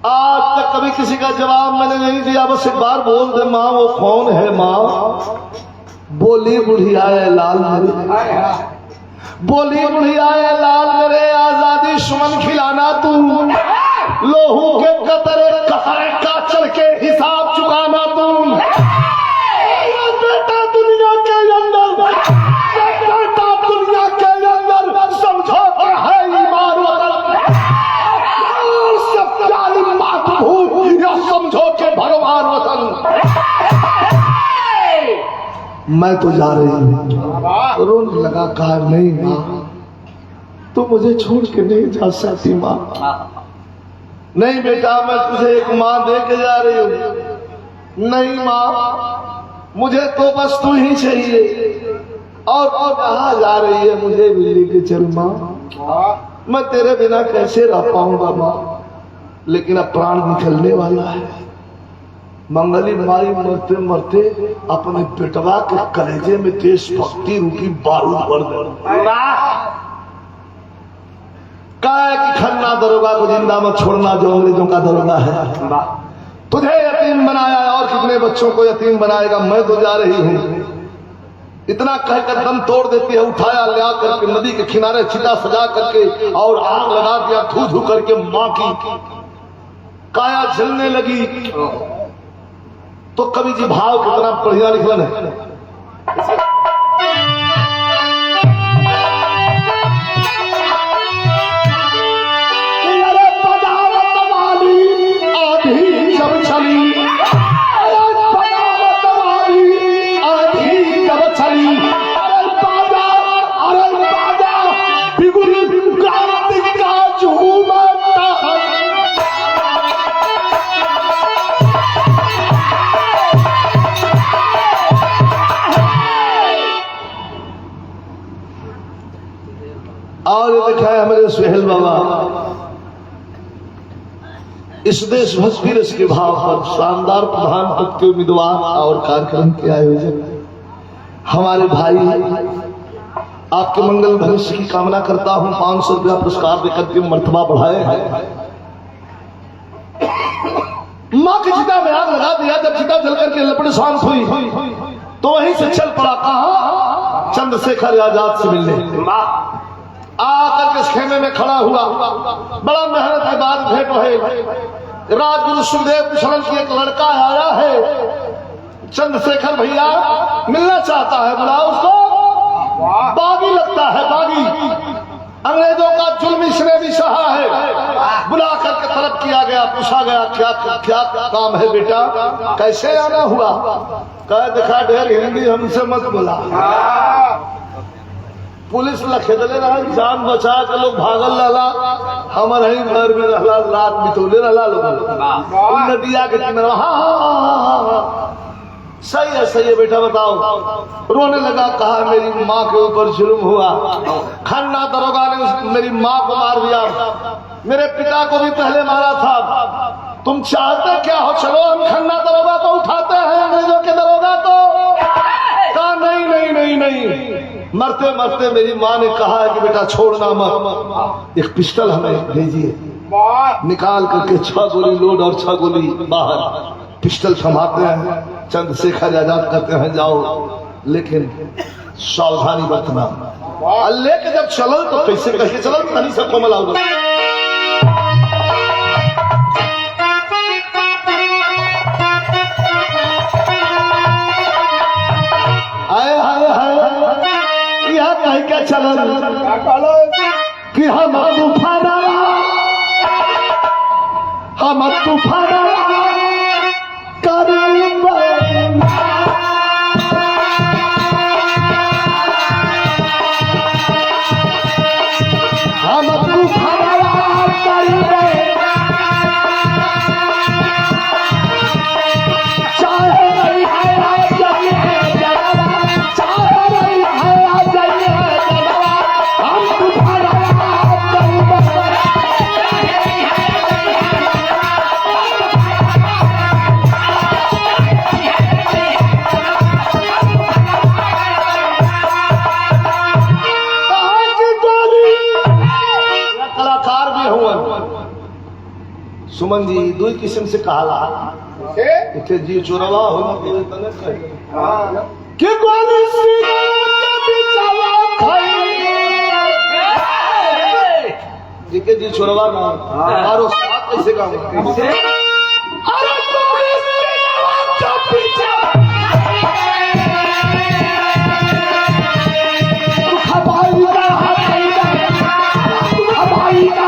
आज तक कभी किसी का जवाब मैंने नहीं दिया, बस एक बार बोल दे माँ वो कौन है माँ? बोली बुढ़िया लाल मेरे, बोली बुढ़िया लाल मेरे, आजादी सुमन खिलाना तू, लोहू के कतरे कतरे का चल के हिसाब चुकाना तू। बेटा दुनिया के अंदर, बेटा दुनिया के अंदर समझो कि है ईमान वतन, सब जालिम मातभूत या समझो के भगवान वतन। मैं तो जा रही हूँ। रोने लगा, कहा नहीं माँ तू मुझे छोड़ के नहीं जा सकती माँ। नहीं बेटा मैं तुझे एक माँ दे के जा रही हूँ। नहीं माँ मुझे तो बस तू ही चाहिए। और कहाँ जा रही है? मुझे भी लेके चल माँ, मैं तेरे बिना कैसे रह पाऊंगा माँ। लेकिन अब प्राण निकलने वाला है। मंगली माई मरते मरते अपने बेटवा के कलेजे में देशभक्ति रूपी बारूद भर दे। काय कि खन्ना दरोगा को जिंदा मत छोड़ना जो अंग्रेजों का दरोगा है। तुझे यतीम बनाया और कितने बच्चों को यतीम बनाएगा। मैं तो जा रही हूँ। इतना कहकर दम तोड़ देती है। उठाया ले करके नदी के किनारे चिता सजा करके और आग लगा दिया। धू धू करके माँ की काया जलने लगी। तो कवि जी भाव कितना बढ़िया लिखलन है। अरे बगावत वाली आधी जब चली, बगावत वाली आधी जब चली, अरे बाजा बिगुल क्रांति का झूमता। और ये लिखा है हमारे सुहेल बाबा, इस देशभक्ति रस के भाव पर शानदार प्रधान पद के उम्मीदवार और कार्यक्रम के आयोजक हमारे भाई, आपके मंगल भविष्य की कामना करता हूं। 500 रुपया पुरस्कार देकर के मर्तबा बढ़ाए। माँ की चिता में आग लगा दिया। जब चिता जल करके लपट शांत हुई तो वहीं से चल पड़ा। कहा? चंद्रशेखर आजाद से मिलने। आकर के इस खेमे में खड़ा हुआ। बड़ा मेहनत के बाद भेंट हुई। राजगुरु सुखदेव कुशलन की एक लड़का आया है, चंद्रशेखर भैया मिलना चाहता है, बुलाओ उसको। बागी लगता है, बागी। अंग्रेजों का जुल्म इसने भी सहा है। बुला करके तलब किया गया, पूछा गया क्या क्या काम है बेटा, कैसे आना हुआ? कह देखा ढेर हिंदी हमसे मत बोला। पुलिस लखेदले रहा, जान बचा के लोग भागल रहला। हमारे ही घर में रहला, रात बितौले रहला लोग नदिया के किनारे। सही है बेटा बताओ। रोने लगा। कहा मेरी माँ के ऊपर जुल्म हुआ। खन्ना दरोगा ने मेरी माँ को मार दिया, मेरे पिता को भी पहले मारा था। तुम चाहते क्या हो? चलो हम खन्ना दरोगा को उठाते हैं, अंग्रेजों के दरोगा को। कहा नहीं नहीं नहीं नहीं। मरते मरते मेरी माँ ने कहा है कि बेटा छोड़ना मत, एक पिस्टल हमें भेजिए। निकाल करके 6 गोली लोड और 6 गोली बाहर। पिस्टल थमाते हैं, चंद्रशेखर आजाद कहते हैं जाओ, लेकिन सावधानी बरतना। लेके जब चलल तो कैसे कैसे चलल, तनी से कोमल आओ। आए हाय हाय, यह कहीं क्या चलल कि कि हम तूफाना करेंगे हम तूफाना करेंगे चाहे नहीं है जाइए चाहे नहीं है जाइए हम तूफाना करेंगे सुमन जी दो किस्म से कहाला इथे जी चोरवा हो के गोली सीना के बिचावा खाई जी के जी चोरवा ना मारो साथ कैसे काम अरे गोली सीना के बिचावा हवाई का हवाई का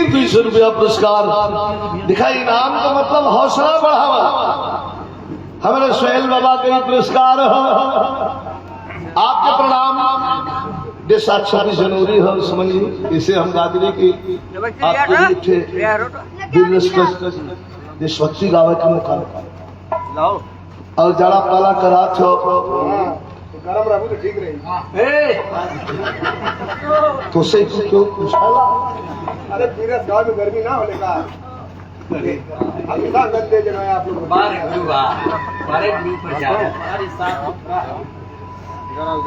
₹200 पुरस्कार दिखाई। इनाम का मतलब हौसला बढ़ावा। हमारे सोहेल बाबा का ही पुरस्कार हो। आपके प्रणाम। 26 जनवरी हो समझ इसे हम गादरी की आपके देशभक्ति गावे के मौका और जड़ा पाला करा छो गरम रहू तो ठीक रही तो से क्यों अरे फिर गाँव में गर्मी ना होने का दे जगह आप लोग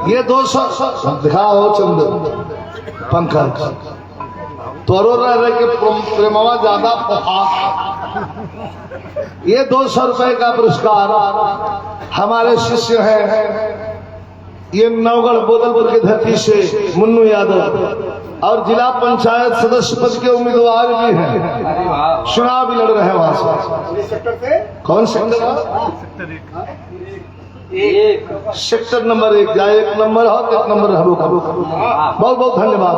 ये 200 दिखाओ चंद पंकज तोरो रह के प्रेमवा ज्यादा ये 200 रुपए का पुरस्कार हमारे शिष्य हैं ये नवगढ़ बोदलपुर की धरती से मुन्नू यादव और जिला पंचायत सदस्य पद के उम्मीदवार भी हैं। चुनाव भी लड़ रहे हैं वहां से। कौन सेक्टर? सेक्टर नंबर 1 या 1 नंबर हो 1 नंबर हम बहुत बहुत धन्यवाद।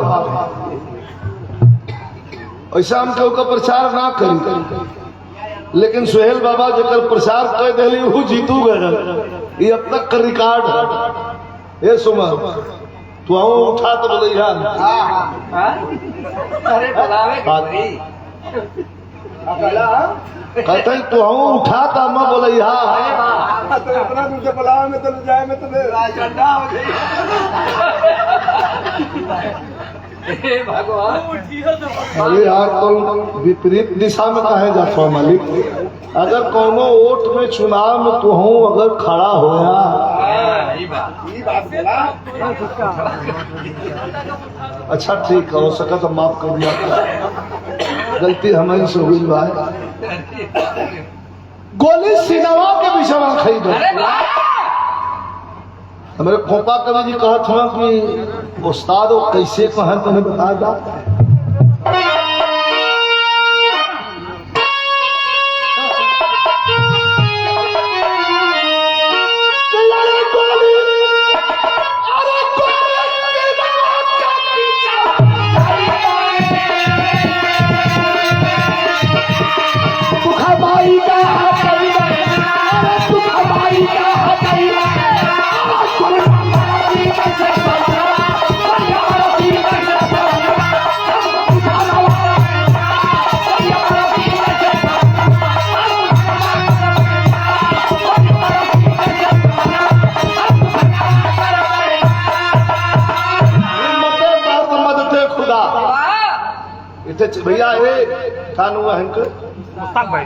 ऐसा हम केहू का प्रचार ना करी लेकिन सोहेल बाबा जकर प्रचार कर दिली वो जीतू गए। ये अब तक का रिकॉर्ड है। ये सुमन तू आओ उठा तो बोले कहते तू आओ उठा था मैं बोले तो इतना दूर से बुलावा में तो जाए में तो राजगंडा हो गई। अरे यार तुम विपरीत दिशा में कहे जाते मालिक। अगर कोनो वोट में चुनाव में तू हूँ अगर खड़ा होया अच्छा ठीक है हो सका तो माफ कर दिया गलती हमारी से हुई भाई। गोली सिनेमा के विषय में खरीद हमारे खोपा कवि जी कहत हुआ कि उस्ताद कैसे कहें तुम्हें बता दा। भैया ये खान हुआ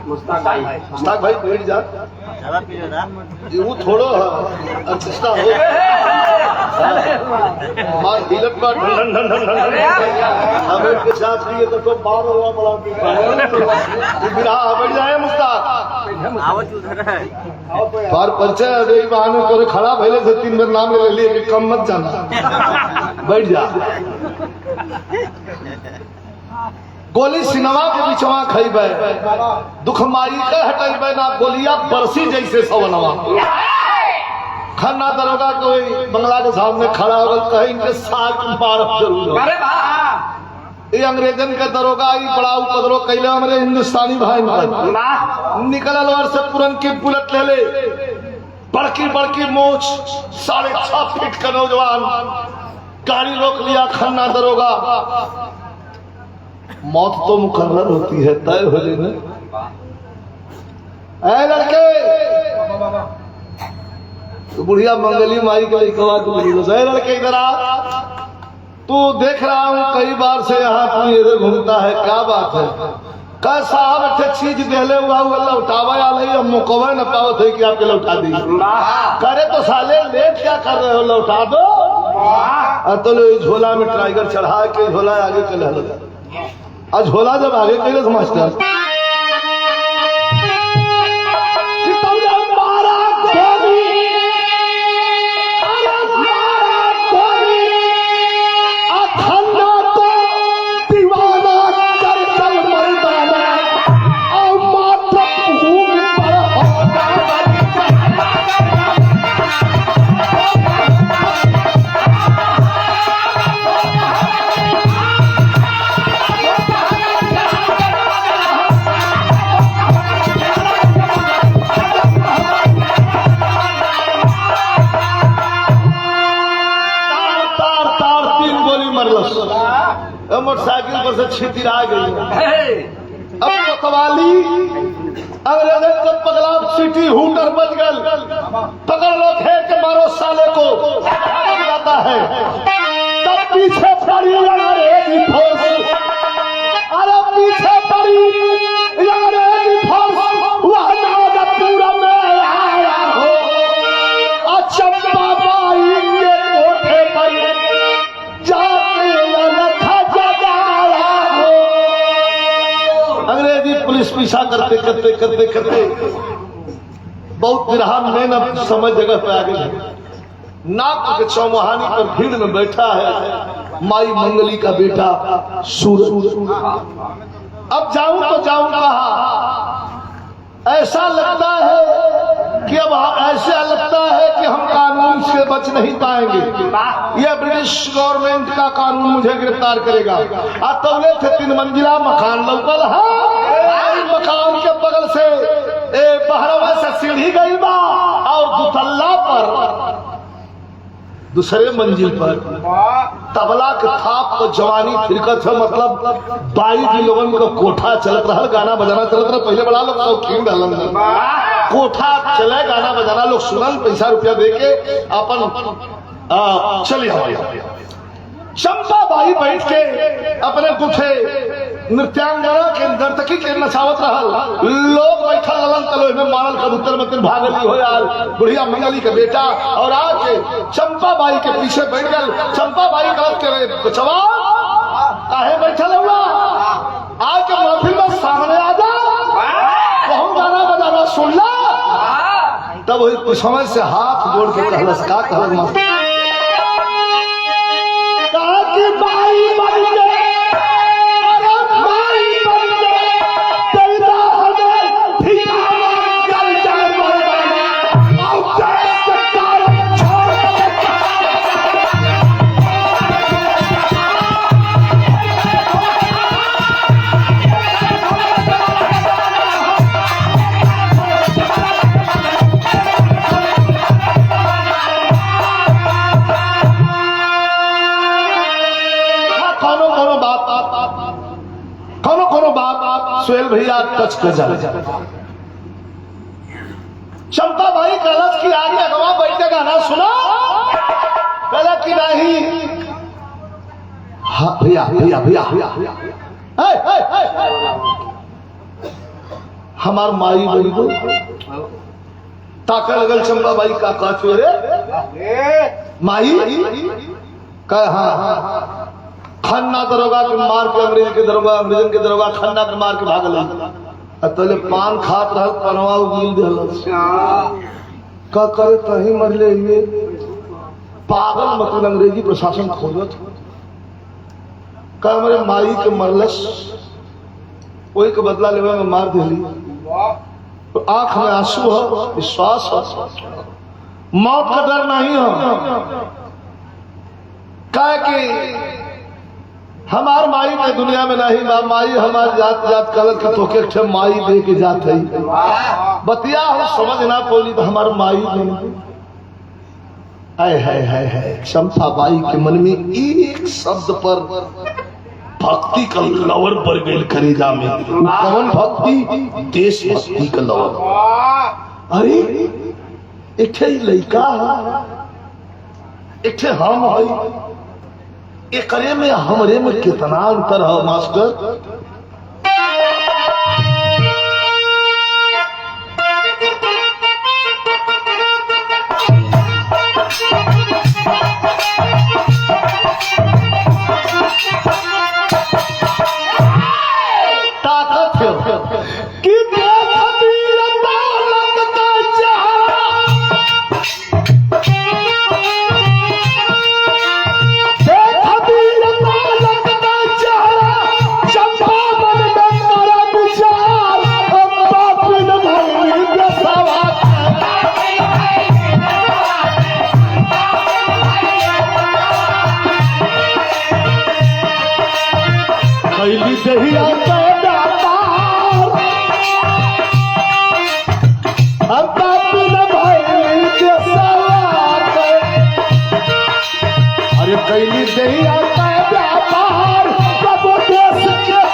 मुस्ताक भाई बैठ जा वो थोड़ो हो मार हिलत का ढन ढन ढन ढन अब के साथ लिए तो बार हुआ बड़ा की बिना बैठ जाए मुस्ताक आवत उधर है बार परिचय अरे बहाने करे खड़ा भइले से 3 बार नाम ले लिए कि कम मत जाना बैठ जा गोली सिनेमा के बिचवा खइबे दुखमारी के हटइबे ना गोलियां बरसी जैसे सवनवा खन्ना दरोगा कोई बंगला के सामने खड़ा हो कहीं इनके साथ मारब जरूर हो। अरे वाह ये अंग्रेजन के दरोगा ही बड़ा उपद्रव कैले हमारे हिंदुस्तानी भाई निकलल और से तुरंत की बुलेट ले ले बड़की बड़की मोच 6.5 फीट का नौजवान गाड़ी रोक लिया खन्ना दरोगा मौत तो मुकर्रर होती है तय हो जाए ऐ लड़के तो बुढ़िया मंगली माई के लिखवा तू लड़के इधर आ तू देख रहा हूँ कई बार से यहाँ तू इधर घूमता है क्या बात है कह साहब अच्छे चीज देले हुआ लौटावा हम मुकवे न पाओ थे कि आपके लौटा दी करे तो साले लेट क्या कर रहे हो लौटा दो तो झोला में टाइगर चढ़ा के झोला आगे चले और झोला जब आगे कैले तो मास्टर मोटरसाइकिल पर से छिटिरा गई अब कोतवाली अंग्रेजों को पगला सिटी हूटर बच गल पकड़ लो घेर के मारो साले को जाता है तब पीछे पड़ी अंग्रेजी फोर्स अरे पीछे पड़ी अंग्रेजी फोर्स वह पूरा में आया हो चंपा बाई के कोठे पर जाके अंग्रेजी पुलिस पीछा करते करते करते करते बहुत बिरहान में न समझ जगह पे आ गई नाक के चौमुहानी पर भीड़ में बैठा है माई मंगली का बेटा सूरज अब जाऊं तो जाऊं कहा ऐसा लगता है कि अब ऐसा लगता है कि हम कानून से बच नहीं पाएंगे यह ब्रिटिश गवर्नमेंट का कानून मुझे गिरफ्तार करेगा तौले थे 3 मंजिला मकान लौकल है मकान के बगल से बहरवा से सीढ़ी गई बा और दुतल्ला पर दूसरे मंजिल पर तबला के थाप को जवानी फिरकत है मतलब 22 लोगन को कोठा चलत रहा गाना बजाना चलत रहा पहले बड़ा लोग कोठा चले गाना बजाना लोग सुनल पैसा रुपया दे के अपन चले चंपा बाई बैठ के अपने गुठे नृत्यांगना के नर्तकी के नचावत रहल लोग बैठल रहलन तलो में मारल कबूतर मतिन भागली हो यार बुढ़िया मंगली के बेटा और आके चंपा बाई के पीछे बैठ गल चंपा बाई कहत के बचवा काहे बैठल हुआ आके महफिल में सामने आ जा कहूं गाना बजाना सुन ला तब वही समय से हाथ जोड़ के कहलस का कहल मस्त कहा कि बाई बन गए सुहेल भैया टच कर जा चंपा भाई कलश की आगे अगवा बैठे गाना सुना कल की नहीं हाँ भैया भैया भैया हमार माई बड़ी को ताका लगल चंपा भाई का चोरे माई कहे हाँ खन्ना दरोगा के मार के अंग्रेजन के दरोगा खन्ना के मार के भागल तले पान खात रहल पनवा उगिल दिल का करे कहीं मरले हुए पागल मतलब अंग्रेजी प्रशासन खोजत का हमारे माई के मरलस वही के बदला लेवे में मार दिली तो आंख में आंसू हो विश्वास हो मौत का डर नहीं हो कि हमार माई के दुनिया में नहीं माई हमार जात जात कलर के तोके माई दे के जात है बतिया हम समझ ना बोली तो हमार माई नहीं है क्षमता बाई के मन में एक शब्द पर भक्ति का लवर पर गेल करेजा में कौन भक्ति देश भक्ति का लवर अरे एक लड़का एक हम है एकरे में हमरे में कितना अंतर है मास्टर ताकत है कि अरे कैली दही आता है व्यापार कब देश के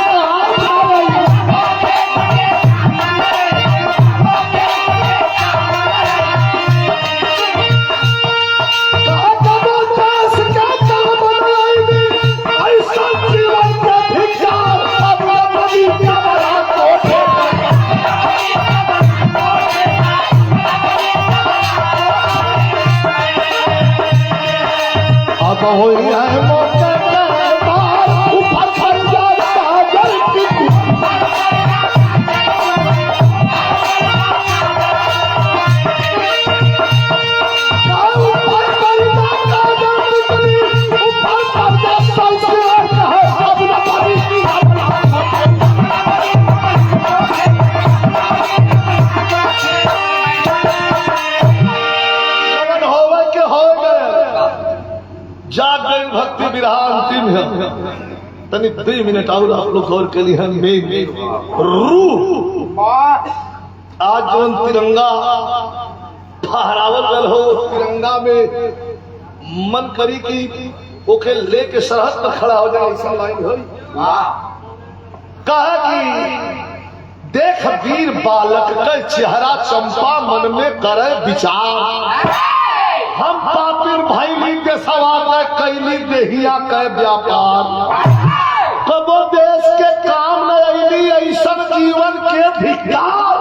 होई है मोटे बार ऊपर पर जाता जल्दी ऊपर पर जाता जल्दी ऊपर पर जाता है अपना पानी लगन होवे के हो जाग गई भक्ति विरहा अंतिम है तनी 3 मिनट और आप लोग गौर के लिए हम रूह आज जो तिरंगा फहरावल गल हो तिरंगा में मन करी कि ओके लेके सरहद पर खड़ा हो जाए ऐसा लाइन हो कहा कि देख वीर बालक का चेहरा चंपा मन में करे विचार हम पापिर भैली के सवाल कैली देहिया के व्यापार कबो देश के काम न अली ऐसा जीवन के धिक्कार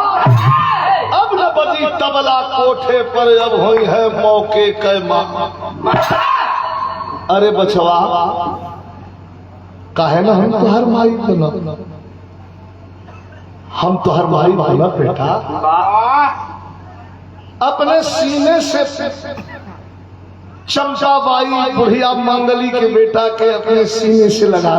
अब न बजी तबला कोठे पर अब हुई है मौके के मां अरे बचवा काहे ना हम तुहर माई बना हम तुहर माई बना बेटा अपने सीने से चंपाबाई बुढ़िया मंगली के बेटा के अपने सीने से लगा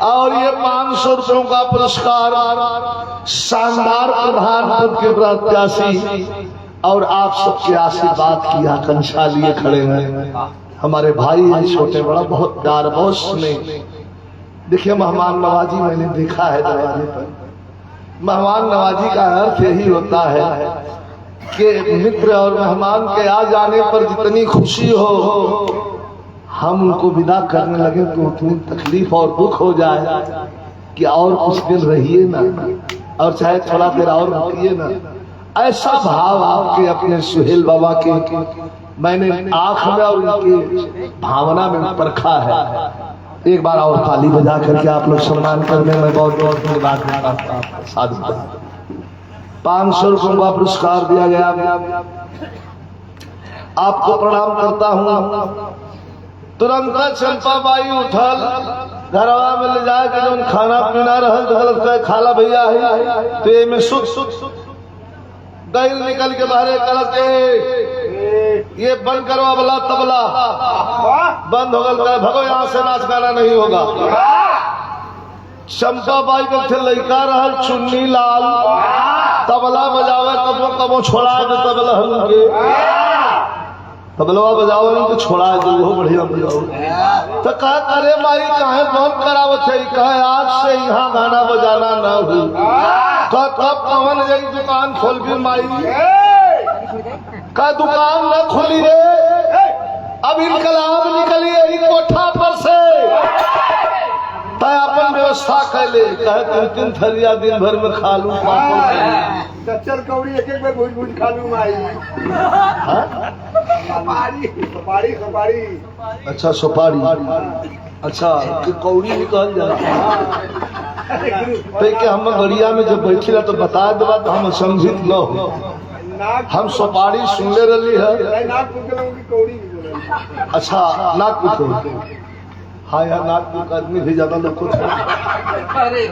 और ये 500 रुपयों का पुरस्कार शानदार प्रधानमंत्री के प्रत्याशी और आप सबके आशीर्वाद की आकांक्षा लिए खड़े हैं हमारे भाई हैं छोटे बड़ा बहुत प्यार बहुत स्नेह देखिए मेहमान नवाजी मैंने देखा है दरवाजे पर मेहमान नवाजी का अर्थ यही होता है कि मित्र और मेहमान के आ जाने पर जितनी खुशी हो हम उनको विदा करने लगे तो उतनी तकलीफ और दुख हो जाए कि और कुछ दिन रहिए ना और चाहे थोड़ा देर और रुकिए ना ऐसा भाव आपके अपने सुहेल बाबा के मैंने आंख में और उनकी भावना में परखा है एक बार और ताली बजा करके आप लोग सम्मान करने में बहुत बहुत धन्यवाद करता हूं साधु 500 रुपये का पुरस्कार दिया गया। आपको प्रणाम करता हूँ। तुरंत चंपा बाई उठल, घरवा में ले जाए के जो खाना पीना रहल तो गलत कहे खाला भैया है तो ये में सुख गैल निकल के बाहर गलत के ये बंद करो अबला तबला बंद हो गल, भगो यहाँ से नाच गाना नहीं होगा। चंपा बाई के थे लड़का रहल चुन्नी लाल, तबला बजावे कबो कबो छोड़ा दे तबला हल्के तबलवा बजावे तो छोड़ा दे वो बढ़िया बजाओ तो कहा करे माई काहे बंद करावत है, कहे आज से यहाँ गाना बजाना न हो। कब कवन गई दुकान खोल भी माई, का दुकान न खोली रे, अब इनकलाब निकली यही कोठा पर से तय अपन व्यवस्था कैले, कहे 3 थरिया दिन भर में खा लू चल कौड़ी एक बार भूज भूज खा लू माई। सुपारी सुपारी अच्छा सुपारी अच्छा कि कौड़ी निकल जाए तो हम गड़िया में जब बैठे तो बता देवा तो हम समझित न हो। हम सुपारी सुनले रही है। अच्छा नागपुर हाँ यार नागपुर का आदमी भी ज्यादा लोग अरे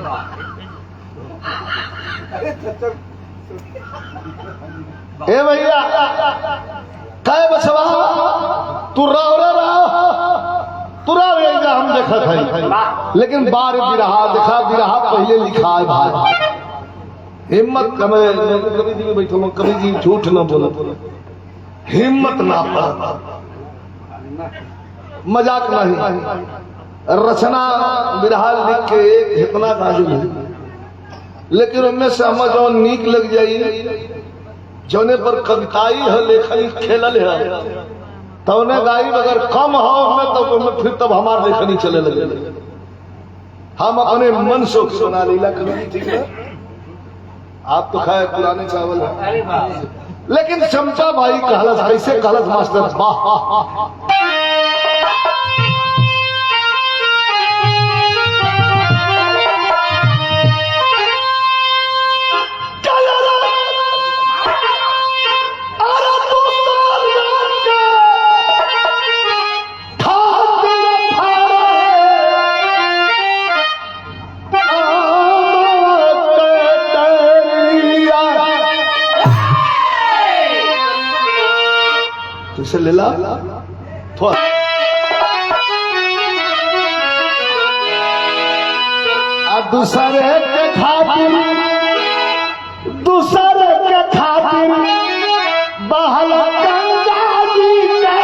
ए भैया काय बचवा तू तुरा हम देखा था, लेकिन बार बिरहा देखा बिरहा पहले लिखा है भाई। हिम्मत कभी जी बैठो कभी जी झूठ न बोलो, हिम्मत ना पड़ा मजाक नहीं। रचना बिरहा लिख के एक इतना काजू है, लेकिन उनमें से हम जो नीक लग जाई जौने पर कविताई है लेखनी खेलल है तो उन्हें गाई अगर कम हो में तो फिर तब हमार लेखनी चले लगे। हम अपने मन से सुना लीला कवि ठीक है। आप तो खाए पुराने चावल है, लेकिन चमचा भाई कहलस कैसे कहलस मास्टर वाह तुझसे ले ला थोड़ा दूसरे के खातिर बहल गंगा जी के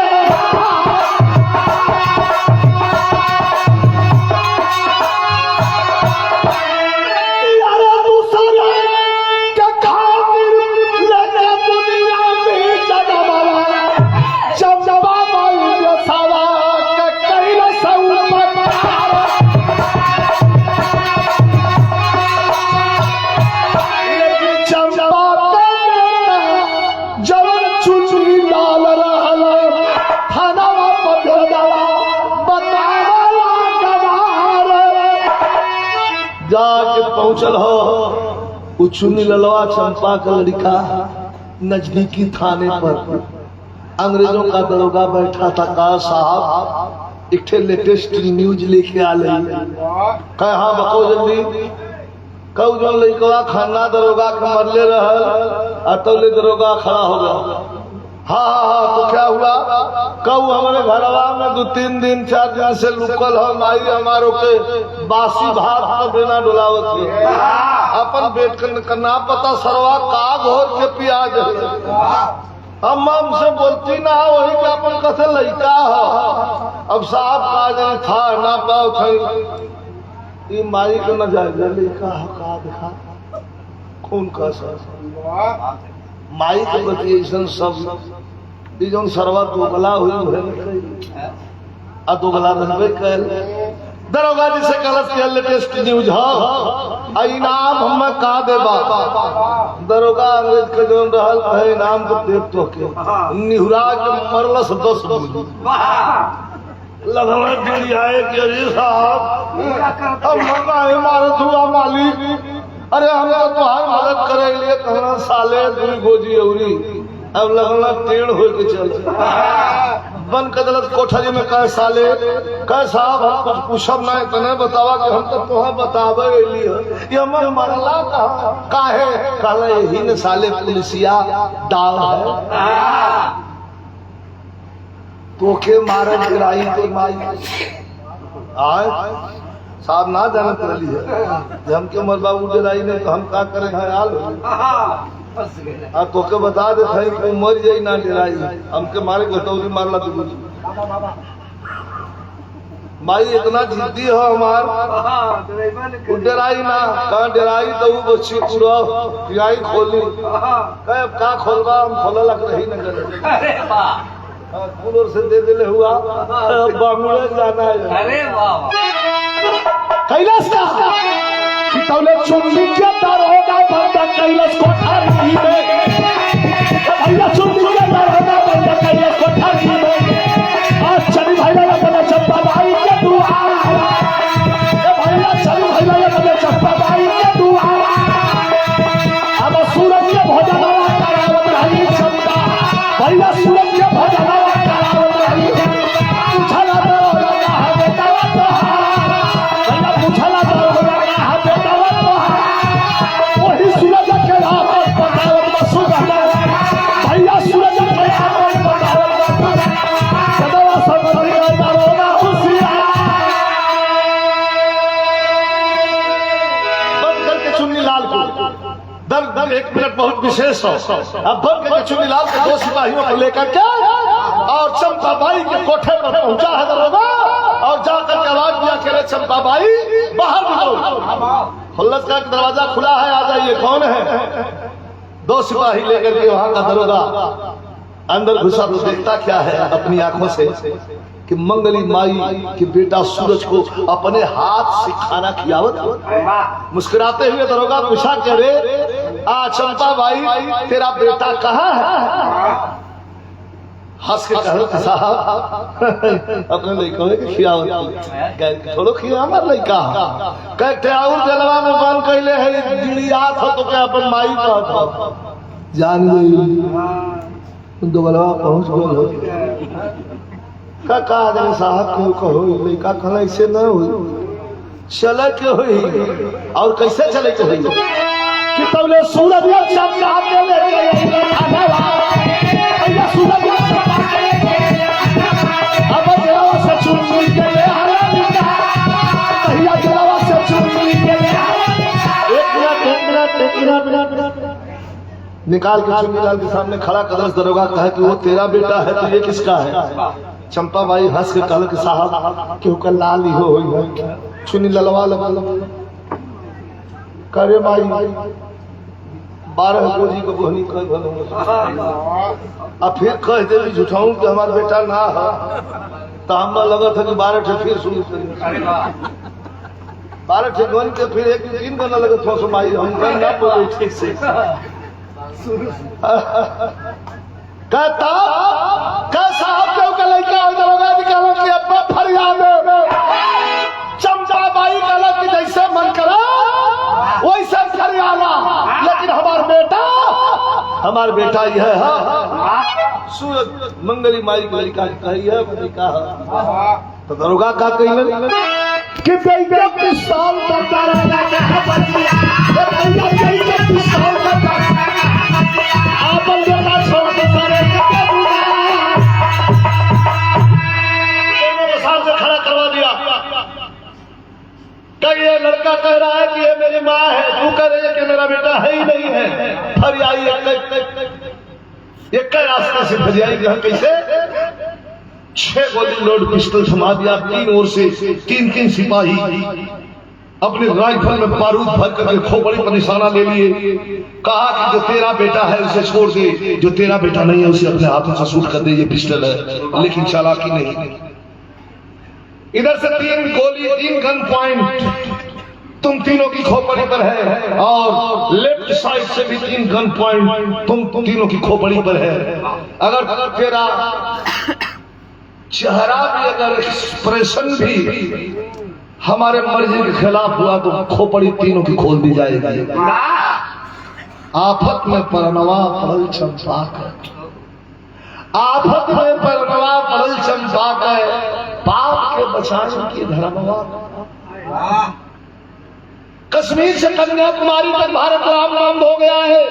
जाके पहुंचल हो चुनी ललवा चंपा का लड़का नजदीकी थाने पर अंग्रेजों का दरोगा बैठा था। कहा साहब एक लेटेस्ट न्यूज लेके आ ले। कहे हाँ बको जल्दी। कऊ जो लड़का खाना दरोगा के मरले रहल अतौले दरोगा खड़ा हो गया। हाँ तो क्या हुआ? कऊ हमारे घरवा में 2-3 दिन 4 दिन से लुकल हो माई हमारो के बासी भात तो बिना डुलावत के अपन बेट करना पता सरवा का घोर के प्याज हम हमसे बोलती ना वही के अपन कथे लड़का हो। अब साहब का था ना पाओ थे माई को न जाए लड़का का दिखा खून का सा माई के बती ऐसा सब जो सरवा दोगला हुई दोगला रहबे कर दरोगा जी से गलत किया लेटेस्ट न्यूज हो इनाम हम का देबा। दरोगा अंग्रेज के जो रहल है इनाम को देव तो के निहुरा के मरलस 10 गोली लगल दिलियाए के रे साहब अब मगा मारत हुआ मालिक अरे हम तो तुहार मदद करे लिए कहना साले दुई गोजी औरी अब लगना टेढ़ हो के चल बन कदलत कोठरी में कह साले कह साहब हम कुछ पूछब ना इतने बतावा कि हम तो तुहा बतावे लिए ये हमर मरला काहे काले ही ने साले पुलिसिया डाल है तो के मारे गिराई तो माई आए साहब ना जानत रही है हम के मर बाबू डराई नहीं तो हम का करें है आल तो के बता दे भाई को मर जाई ना डराई हमके मारे घटौरी मारला तू माई इतना जिद्दी हो हमार डराई ना कहाँ डराई तो वो बच्ची पूरा पियाई खोली कहे अब का खोलवा हम खोला लग रही न करे अरे वाह कूलर से दे दिले हुआ बांगुड़े जाना है अरे वाह कैलाश का तौले चुंडी के दरोगा बंदा कैलाश कोठारी में भैया चुंडी के दरोगा बंदा कैलाश कोठारी में आज चली भैया ने बना चप्पा भाई के दुआर भैया चली भैया ने बना चप्पा भाई के दुआर अब सूरज के भोजन करावत रही चंदा भैया सूरज के भोजन करावत रही उछला दरोगा है बेटा उछला वही सूरज के रात बतावत सुबह भैया सूरज के रात बतावत सदा सब दरोगा खुशियां बंद करके चुन्नी लाल को दर एक मिनट बहुत विशेष हो अब बंद करके चुन्नी लाल के दो सिपाहियों को लेकर के और चंपाबाई के कोठे पर पहुंचा है दरोगा और जाकर के आवाज दिया करे चंपाबाई बाहर निकलो खुल्लस का दरवाजा खुला है आ जाइए कौन है दो सिपाही लेकर के वहां का दरोगा अंदर घुसा तो देखता क्या है अपनी आंखों से कि मंगली माई के बेटा सूरज को अपने हाथ से खाना खियावत मुस्कुराते हुए दरोगा पूछा कह रे चंपाबाई तेरा बेटा कहाँ है हंस के कहो साहब अपने लड़कों के खियावत थोड़ो खिया हमार लड़का कहते और दिलवा में बन कैले है दिलियात हो तो क्या अपन माई कहत जान गई दोबलवा पहुंच गए का कहा जाने साहब क्यों कहो लड़का कहना ऐसे न हो चले के हुई और कैसे चले के हुई कि तबले सूरज चमका के लेके सूरज अब जलावा से चुनरी के ले भैया जलावा से चुनरी के ले एक मिनट निकाल के चुन्नी लाल के सामने खड़ा कदम दरोगा कहा कि वो तेरा बेटा है तो ये किसका है चंपाबाई हंस के कहल के साहब क्यों का लाल ही हो चुन्नी ललवा लगा करे माई 12 गोजी को बहनी कह अब फिर कह दे झूठाऊं कि हमारा बेटा ना है तो हम लगा था कि 12 ठे फिर शुरू करें 12 ठे गन के फिर एक दिन गन लगा थोड़ा सा माई हम गन ना बोले ठीक से कहता कैसा आप क्यों का लड़का दरोगा निकालो कि अब्बा फरियाद चंपाबाई का कि जैसे मन करा वैसे फरियादा लेकिन हमार बेटा यह है सूरज मंगली माई की लड़का कही है मैंने कहा तो दरोगा का कही कि बेटा पिस्तौल करता रहता है पिस्तौल करता आप बेटा छोड़ के सारे सामने खड़ा करवा दिया कि ये लड़का कह रहा है कि ये मेरी माँ है तू कह रही है कि मेरा बेटा है ही नहीं है फरियाई एक रास्ते से फरियाई कैसे 6 गोली लोड पिस्टल थमा दिया 3 ओर से 3 सिपाही अपने राइफल में बारूद भर करके खोपड़ी पर निशाना ले लिए कहा कि जो तेरा बेटा है उसे छोड़ दे जो तेरा बेटा नहीं है उसे अपने हाथों से शूट कर दे ये पिस्टल है लेकिन चालाकी नहीं इधर से 3 गोली 3 गन पॉइंट तुम तीनों की खोपड़ी पर है और लेफ्ट साइड से भी 3 गन पॉइंट तुम तीनों की खोपड़ी पर है अगर तेरा चेहरा भी अगर एक्सप्रेशन भी हमारे मर्जी के खिलाफ हुआ तो खोपड़ी तीनों की खोल दी जाएगी। आफत में परनवा पड़ल चंपा कर, आफत में परनवा पड़ल चंपा कर, पाप के बचाने की धर्मवा। कश्मीर से कन्याकुमारी तक भारत राम नाम हो गया है।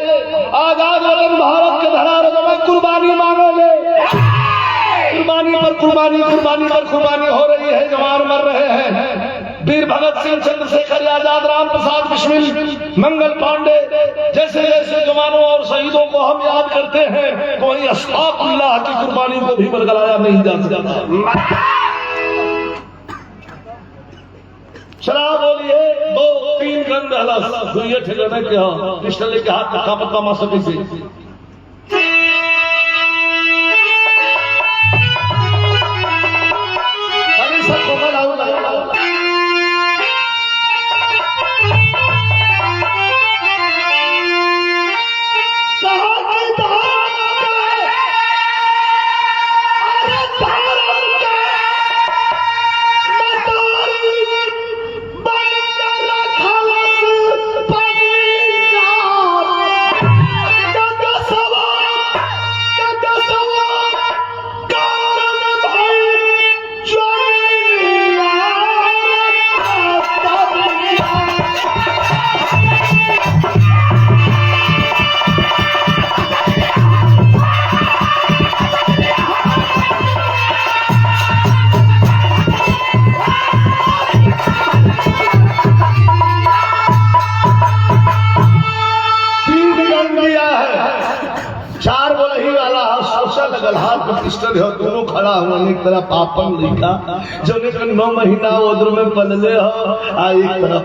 आजाद वतन भारत के धरातल में कुर्बानी मांगोगे, कुर्बानी पर कुर्बानी, कुर्बानी पर कुर्बानी हो रही है, जवान मर रहे हैं। वीर भगत सिंह, चंद्रशेखर आजाद, राम प्रसाद बिस्मिल, मंगल पांडे जैसे जैसे जवानों और शहीदों को हम याद करते हैं, कोई अस्तगफिरुल्लाह की कुर्बानी को भी बरगलाया नहीं जा सकता। शराब बोलिए 2-3 गंद हलस हुई ठिकाने के हो, पिस्टल लेके हाथ में कापत का मासकी से अरे सब को लाओ लाओ। पिस्टल हो, दोनों खड़ा हुआ, एक तरफ पापन लिखा जो 9 महीना उधर में पलले हो, आ एक तरफ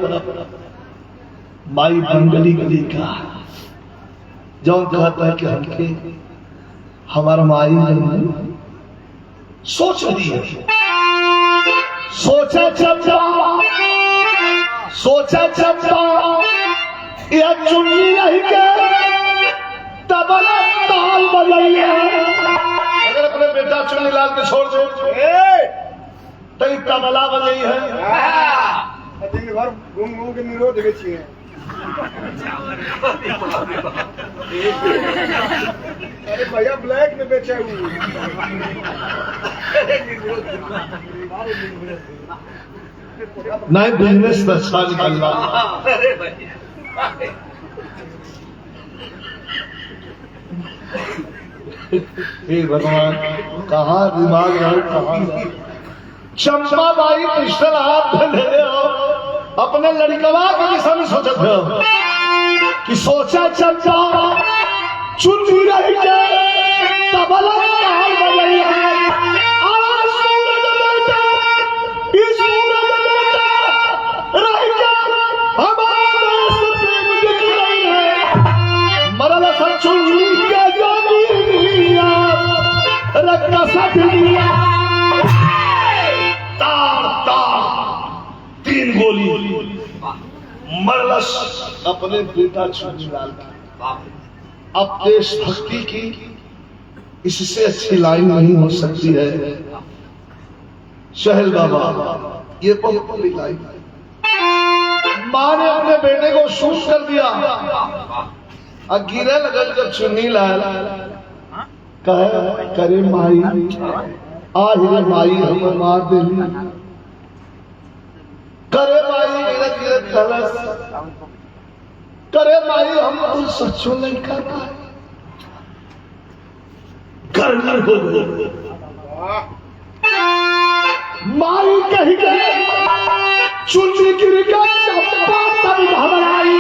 माई बंगली को लिखा जो कहता है कि हमके हमारा माई सोच रही है, सोचा चप्पा यह चुन्नी नहीं के तबला ताल बजाई है। अगर अपने बेटा चुन्नी लाल के छोड़ दो तो तबला बजाई है। दिन भर घूम घूम के निरोध बेची है। अरे भैया ब्लैक में बेचा हुई नहीं, बिजनेस अच्छा निकल रहा। हे भगवान, कहाँ दिमाग है, कहाँ चंपा बाई पिस्टल हाथ में ले हो, अपने लड़कवा के दिशा में सोचत हो कि सोचा चंपा चुन्नी रही के तबला ताल बजाई है। आवाज सूरज बेटा, इस सूरज बेटा रही के हमारे से दिख रही है। मरल सब चुन्नी के जमीनिया रखना सब दिया तीन गोली मरलस अपने बेटा चुन्नी लाल की। अब देशभक्ति की इससे अच्छी लाइन नहीं हो सकती है। शहल बाबा, ये बहुत बड़ी लाइन है। मां ने अपने बेटे को शूट कर दिया और गिरे लगल जब चुन्नी लाल कहे करे माई आज माई हमें मार दे, करे माई गिरत गिरत कलस, करे माई हम तो सच्चो नहीं कर पाए, घर हो गए। माई कही गए चुन्नी गिर का चप्पा तब घबराई,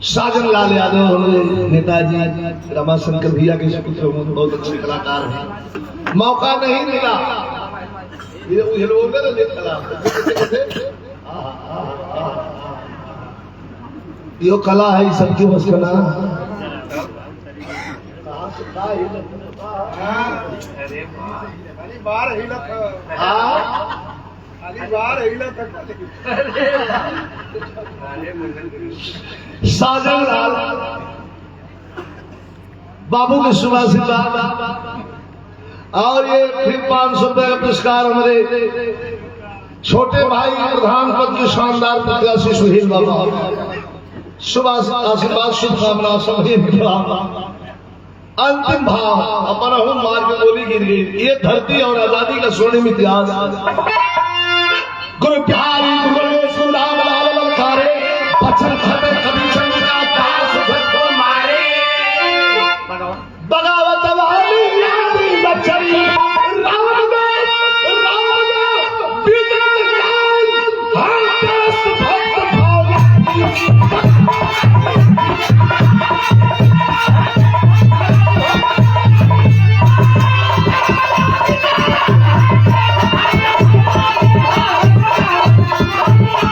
साजन लाल यादव हमारे नेताजी रमाशंकर भैया के बहुत अच्छे कलाकार हैं। मौका नहीं मिला ये लोग ना देखा यो कला है सबकी बस कला खाली बाहर हिला था खाली बाहर हिला था साजन लाल बाबू के सुभाषिंदार और ये फिर 500 रुपए का पुरस्कार हमारे छोटे भाई प्रधान पद के शानदार प्रत्याशी सुहेल बाबा शुभ आशीर्वाद शुभकामना सभी अंतिम भाव अपना हूं मार के बोली गिर गई। ये धरती और आजादी का स्वर्णिम इतिहास गुरु बिहारी